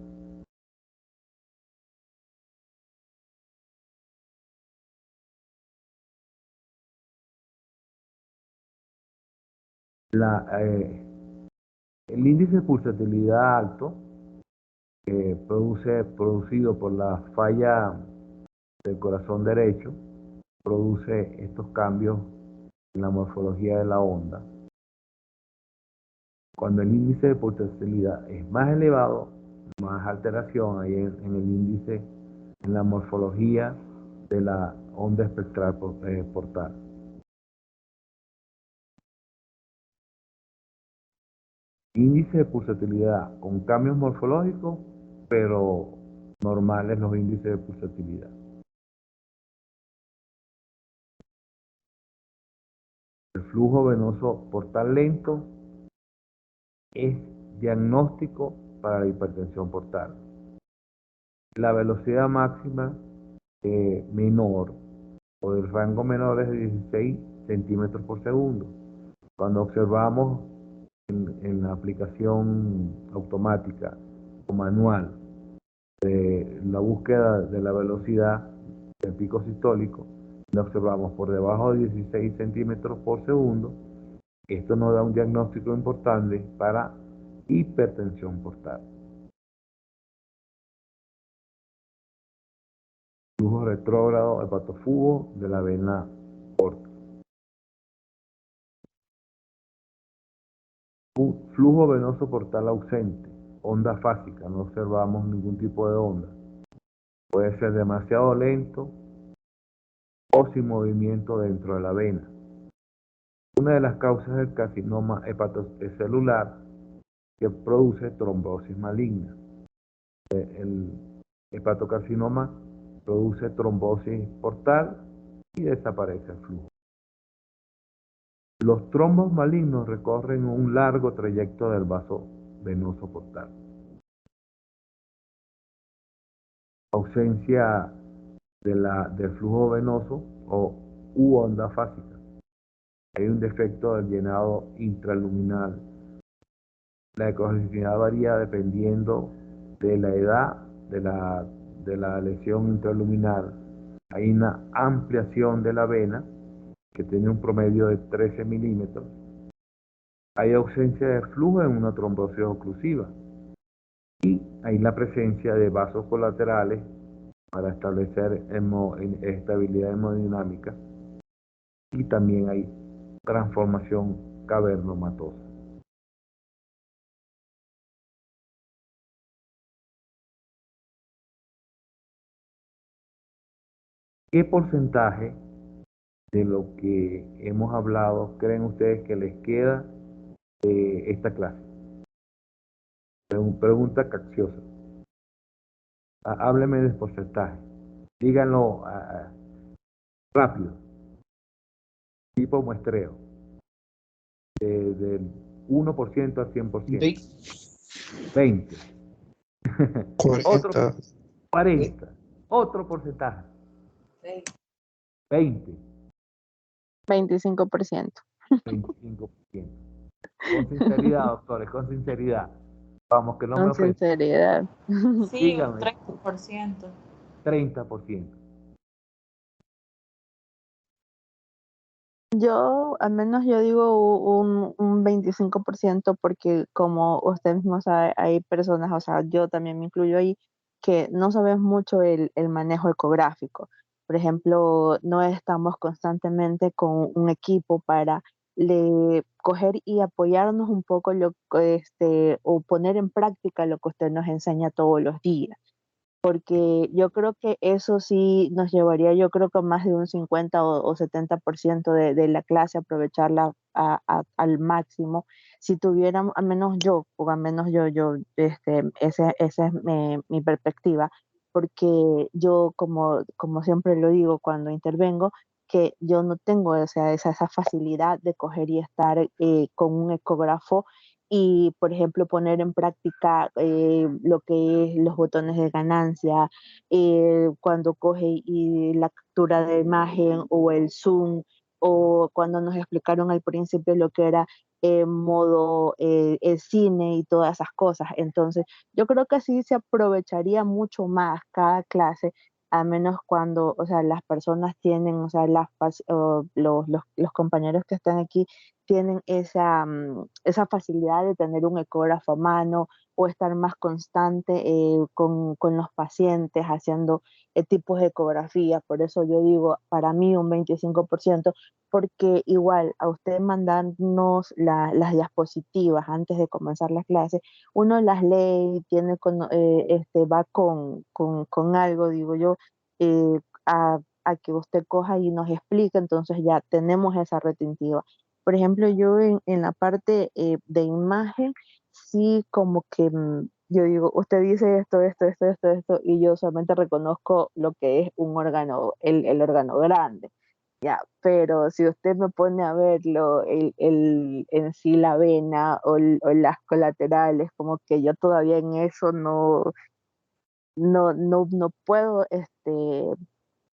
El índice de pulsatilidad alto, producido por la falla del corazón derecho, produce estos cambios en la morfología de la onda. Cuando el índice de pulsatilidad es más elevado, más alteración hay en el índice, en la morfología de la onda espectral portal. Índice de pulsatilidad con cambios morfológicos, pero normales los índices de pulsatilidad. El flujo venoso portal lento es diagnóstico para la hipertensión portal. La velocidad máxima menor o del rango menor es de 16 centímetros por segundo. Cuando observamos en la aplicación automática o manual de la búsqueda de la velocidad del pico sistólico, la observamos por debajo de 16 centímetros por segundo. Esto nos da un diagnóstico importante para hipertensión portal. Flujo retrógrado hepatofugo de la vena porta. Flujo venoso portal ausente. onda fásica, no observamos ningún tipo de onda. Puede ser demasiado lento o sin movimiento dentro de la vena. Una de las causas del carcinoma hepatocelular que produce trombosis maligna. El hepatocarcinoma produce trombosis portal y desaparece el flujo. Los trombos malignos recorren un largo trayecto del vaso venoso portal. Ausencia del flujo venoso u onda fásica. Hay un defecto del llenado intraluminal. La ecogenicidad varía dependiendo de la edad de la lesión intraluminal. Hay una ampliación de la vena que tiene un promedio de 13 milímetros. Hay ausencia de flujo en una trombosis oclusiva. Y hay la presencia de vasos colaterales para establecer estabilidad hemodinámica. Y también hay transformación cavernomatosa. ¿Qué porcentaje de lo que hemos hablado creen ustedes que les queda de esta clase? Pregunta capciosa. Hábleme de porcentaje. Díganlo rápido. Tipo muestreo. Del 1% al 100%. 20. Otro 40. 40. Otro porcentaje. 20. 25%. 25%. Con sinceridad, doctores, con sinceridad. Vamos, que no me Con ofendan. sinceridad. Sí, Dígame. un 30%. 30%. Yo, al menos yo digo un 25% porque como usted mismo sabe, hay personas, o sea, yo también me incluyo ahí, que no sabemos mucho el manejo ecográfico. Por ejemplo, no estamos constantemente con un equipo para coger y apoyarnos un poco o poner en práctica lo que usted nos enseña todos los días, porque yo creo que eso sí nos llevaría, yo creo que más de un 50 o 70% de la clase, aprovecharla al máximo, si tuviéramos, al menos yo, o al menos esa es mi perspectiva, porque yo, como siempre lo digo cuando intervengo, que yo no tengo esa facilidad de coger y estar con un ecógrafo y, por ejemplo, poner en práctica lo que es los botones de ganancia, cuando coge y la captura de imagen o el zoom, o cuando nos explicaron al principio lo que era modo el cine y todas esas cosas. Entonces, yo creo que así se aprovecharía mucho más cada clase, a menos cuando, o sea, las personas tienen, o sea, los compañeros que están aquí tienen esa facilidad de tener un ecógrafo a mano o estar más constante con los pacientes haciendo tipos de ecografía. Por eso yo digo, para mí un 25%, porque igual a usted mandarnos las diapositivas antes de comenzar la clase, uno las lee, va con algo, digo yo, a que usted coja y nos explique, entonces ya tenemos esa retentiva. Por ejemplo, yo en la parte de imagen, sí como que yo digo, usted dice esto, y yo solamente reconozco lo que es un órgano, el órgano grande, ya, pero si usted me pone a verlo, en sí la vena o las colaterales, como que yo todavía en eso no puedo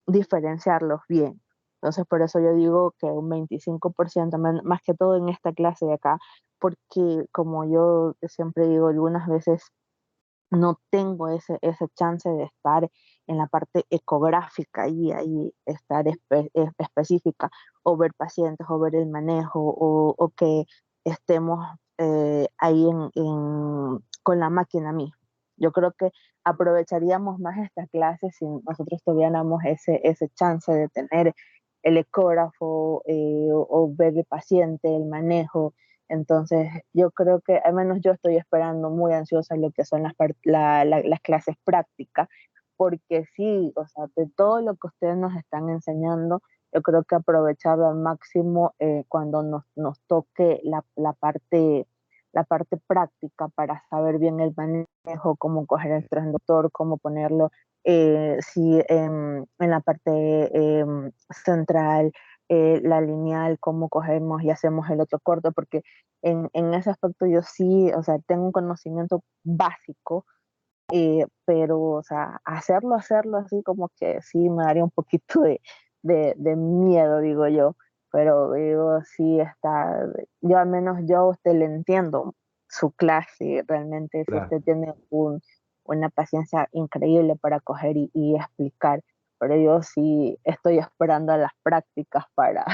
diferenciarlos bien. Entonces, por eso yo digo que un 25%, más que todo en esta clase de acá, porque como yo siempre digo, algunas veces no tengo ese chance de estar en la parte ecográfica y ahí estar específica, o ver pacientes, o ver el manejo, o que estemos ahí con la máquina misma. Yo creo que aprovecharíamos más estas clases si nosotros tuviéramos ese chance de tener el ecógrafo, o ver el paciente, el manejo, Entonces, yo creo que, al menos yo estoy esperando muy ansiosa lo que son las clases prácticas, porque sí, o sea, de todo lo que ustedes nos están enseñando, yo creo que aprovecharlo al máximo cuando nos toque la parte práctica para saber bien el manejo, cómo coger el transductor, cómo ponerlo, si en la parte central, la lineal, cómo cogemos y hacemos el otro corto, porque en ese aspecto yo sí, o sea, tengo un conocimiento básico, pero, o sea, hacerlo así como que sí me daría un poquito de miedo, digo yo, pero digo, sí está, yo al menos yo a usted le entiendo su clase, realmente si usted Gracias. tiene una paciencia increíble para coger y explicar, pero yo sí estoy esperando a las prácticas para,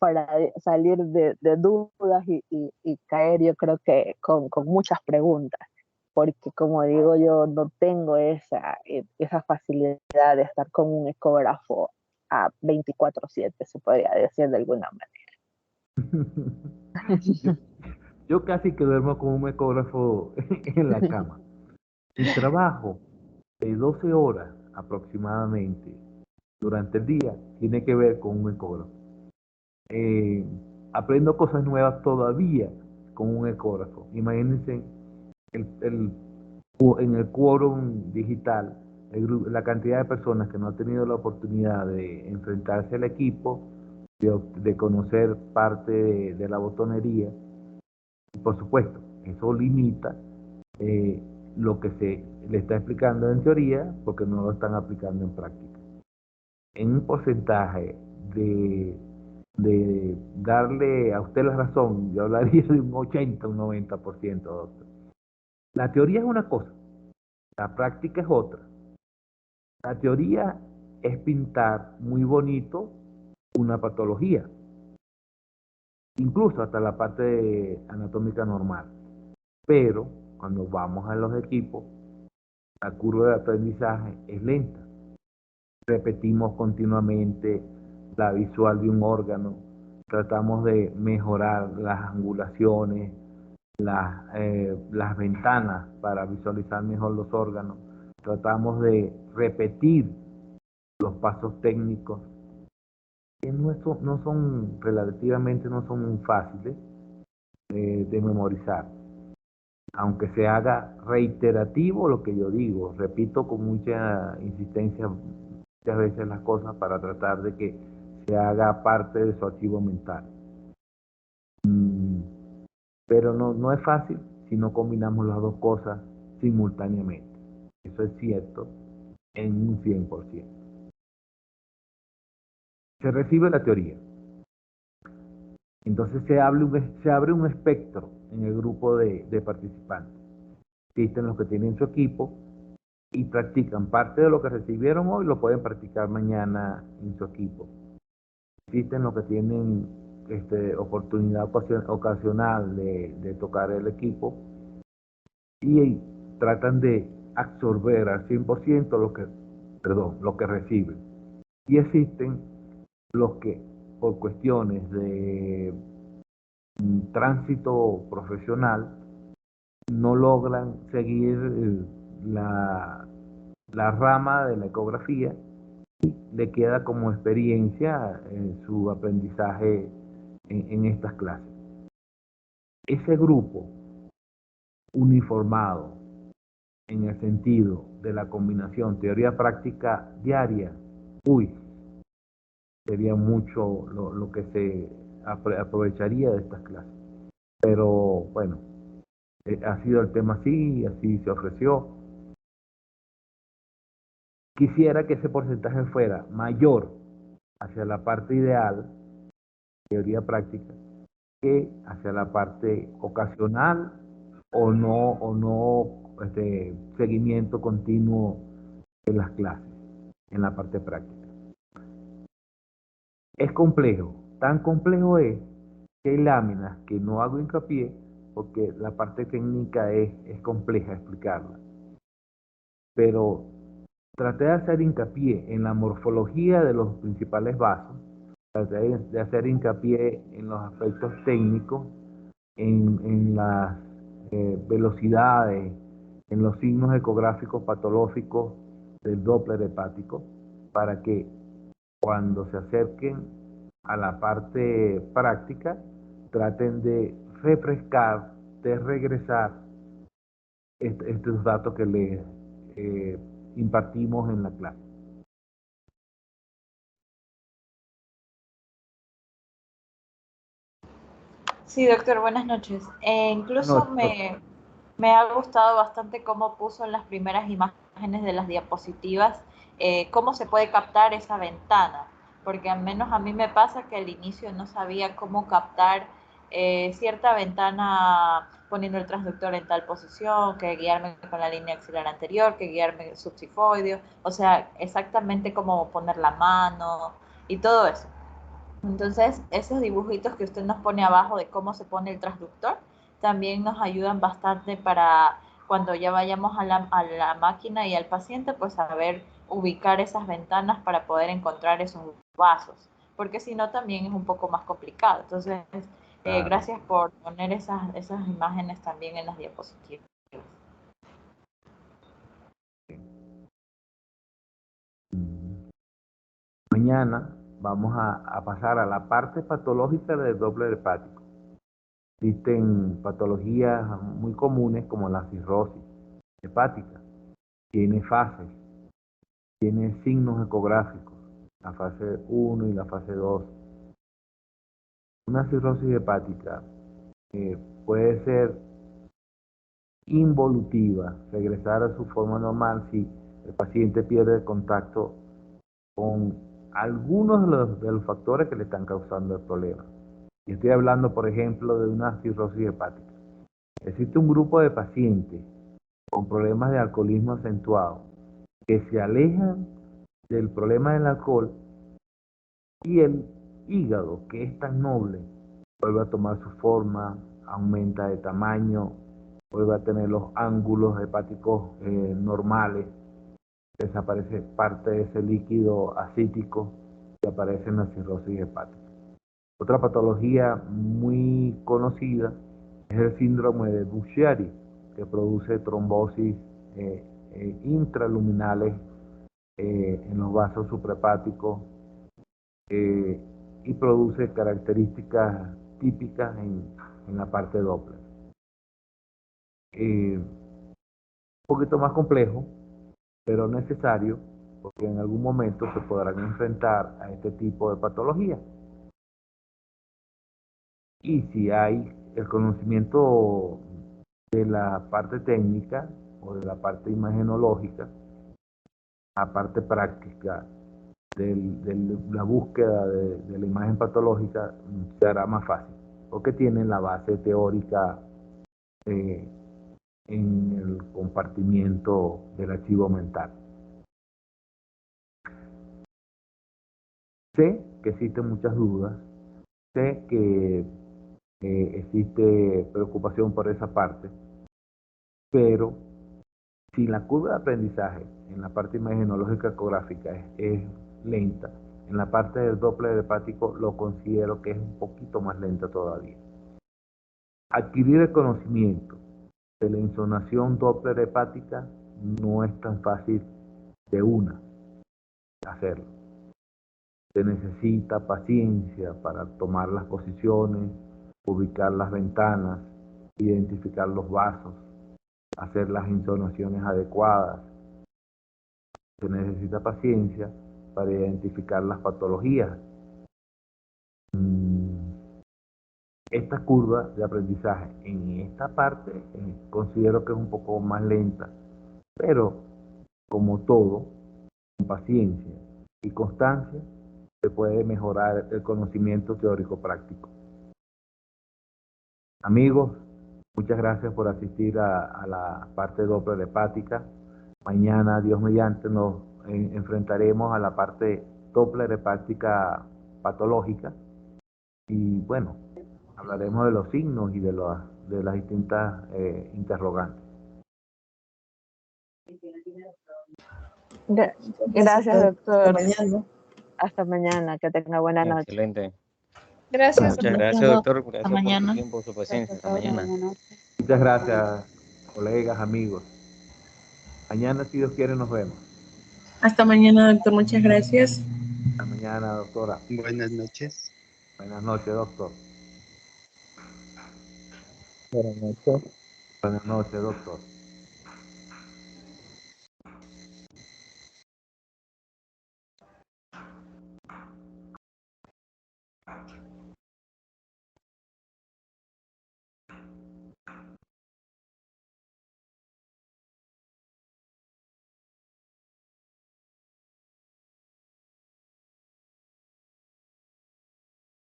para salir de dudas y caer, yo creo que con muchas preguntas, porque como digo, yo no tengo esa facilidad de estar con un ecógrafo a 24/7, se podría decir de alguna Yo, manera. yo casi que duermo con un ecógrafo en la cama. Mi trabajo de 12 horas aproximadamente durante el día tiene que ver con un ecógrafo. Eh, Aprendo cosas nuevas todavía con un ecógrafo. Imagínense en el quórum digital, la cantidad de personas que no han tenido la oportunidad de enfrentarse al equipo, de conocer parte de la botonería. Y por supuesto, eso limita eh, lo que se le está explicando en teoría porque no lo están aplicando en práctica. En un porcentaje de darle a usted la razón, yo hablaría de un 80, un 90%, doctor. La teoría es una cosa, la práctica es otra. La teoría es pintar muy bonito una patología, incluso hasta la parte anatómica normal. Pero cuando vamos a los equipos, la curva de aprendizaje es lenta. Repetimos continuamente la visual de un órgano, tratamos de mejorar las angulaciones, las ventanas para visualizar mejor los órganos, tratamos de repetir los pasos técnicos, que no son relativamente no son fáciles de memorizar. Aunque se haga reiterativo lo que yo digo, repito con mucha insistencia muchas veces las cosas para tratar de que se haga parte de su archivo mental. Pero no es fácil si no combinamos las dos cosas simultáneamente. Eso es cierto en un 100%. Se recibe la teoría. Entonces se abre un espectro en el grupo de participantes. Existen los que tienen su equipo y practican parte de lo que recibieron hoy, lo pueden practicar mañana en su equipo. Existen los que tienen oportunidad ocasional de tocar el equipo y tratan de absorber al 100% lo que reciben. Y existen los que por cuestiones de tránsito profesional no logran seguir la rama de la ecografía y le queda como experiencia su aprendizaje en estas clases. Ese grupo uniformado en el sentido de la combinación teoría-práctica diaria, sería mucho lo que se aprovecharía de estas clases. Pero bueno, ha sido el tema así, así se ofreció. Quisiera que ese porcentaje fuera mayor hacia la parte ideal, teoría práctica, que hacia la parte ocasional o no seguimiento continuo de las clases en la parte práctica. Es complejo, tan complejo es que hay láminas que no hago hincapié porque la parte técnica es compleja explicarla. Pero traté de hacer hincapié en la morfología de los principales vasos, traté de hacer hincapié en los aspectos técnicos en las velocidades, en los signos ecográficos patológicos del Doppler hepático, para que cuando se acerquen a la parte práctica, traten de refrescar, de regresar estos datos que les impartimos en la clase. Sí, doctor, buenas noches. Incluso me ha gustado bastante cómo puso en las primeras imágenes de las diapositivas cómo se puede captar esa ventana, porque al menos a mí me pasa que al inicio no sabía cómo captar cierta ventana poniendo el transductor en tal posición, que guiarme con la línea axilar anterior, que guiarme subsifoideo, o sea, exactamente cómo poner la mano y todo eso. Entonces, esos dibujitos que usted nos pone abajo de cómo se pone el transductor, también nos ayudan bastante para cuando ya vayamos a la máquina y al paciente, pues saber ubicar esas ventanas para poder encontrar esos vasos, porque si no también es un poco más complicado. Entonces, Claro. gracias por poner esas imágenes también en las diapositivas. Mañana vamos a pasar a la parte patológica del Doppler hepático. Existen patologías muy comunes como la cirrosis hepática. Tiene fases, tiene signos ecográficos, la fase 1 y la fase 2. Una cirrosis hepática puede ser involutiva, regresar a su forma normal si el paciente pierde el contacto con algunos de los factores que le están causando el problema. Y estoy hablando, por ejemplo, de una cirrosis hepática. Existe un grupo de pacientes con problemas de alcoholismo acentuado que se alejan del problema del alcohol y el hígado, que es tan noble, vuelve a tomar su forma, aumenta de tamaño, vuelve a tener los ángulos hepáticos normales, desaparece parte de ese líquido acítico y aparece en la cirrosis hepática. Otra patología muy conocida es el síndrome de Buchiari, que produce trombosis intraluminales en los vasos suprahepáticos y produce características típicas en la parte Doppler. Un poquito más complejo, pero necesario, porque en algún momento se podrán enfrentar a este tipo de patología. Y si hay el conocimiento de la parte técnica o de la parte imagenológica, la parte práctica de la búsqueda de la imagen patológica, se hará más fácil, porque tienen la base teórica en el compartimiento del archivo mental. Sé que existen muchas dudas, sé que existe preocupación por esa parte, pero si la curva de aprendizaje en la parte imagenológica ecográfica es lenta, en la parte del Doppler hepático lo considero que es un poquito más lenta todavía. Adquirir el conocimiento de la insonación Doppler hepática no es tan fácil de una hacerlo. Se necesita paciencia para tomar las posiciones, ubicar las ventanas, identificar los vasos, hacer las insonaciones adecuadas. Se necesita paciencia para identificar las patologías. Esta curva de aprendizaje en esta parte considero que es un poco más lenta, pero como todo, con paciencia y constancia se puede mejorar el conocimiento teórico práctico. Amigos, muchas gracias por asistir a la parte Doppler hepática. Mañana, Dios mediante, nos enfrentaremos a la parte Doppler hepática patológica y bueno, hablaremos de los signos y de las distintas interrogantes. Gracias, doctor. Hasta mañana. Hasta mañana. Que tenga buena noche. Excelente. Gracias. Muchas gracias, doctor. Gracias por mañana. su tiempo, su paciencia. Hasta mañana. Muchas gracias, colegas, amigos. Mañana, si Dios quiere, nos vemos. Hasta mañana, doctor. Muchas gracias. Hasta mañana, doctora. Buenas noches. Buenas noches, doctor. Buenas noches. Buenas noches, doctor.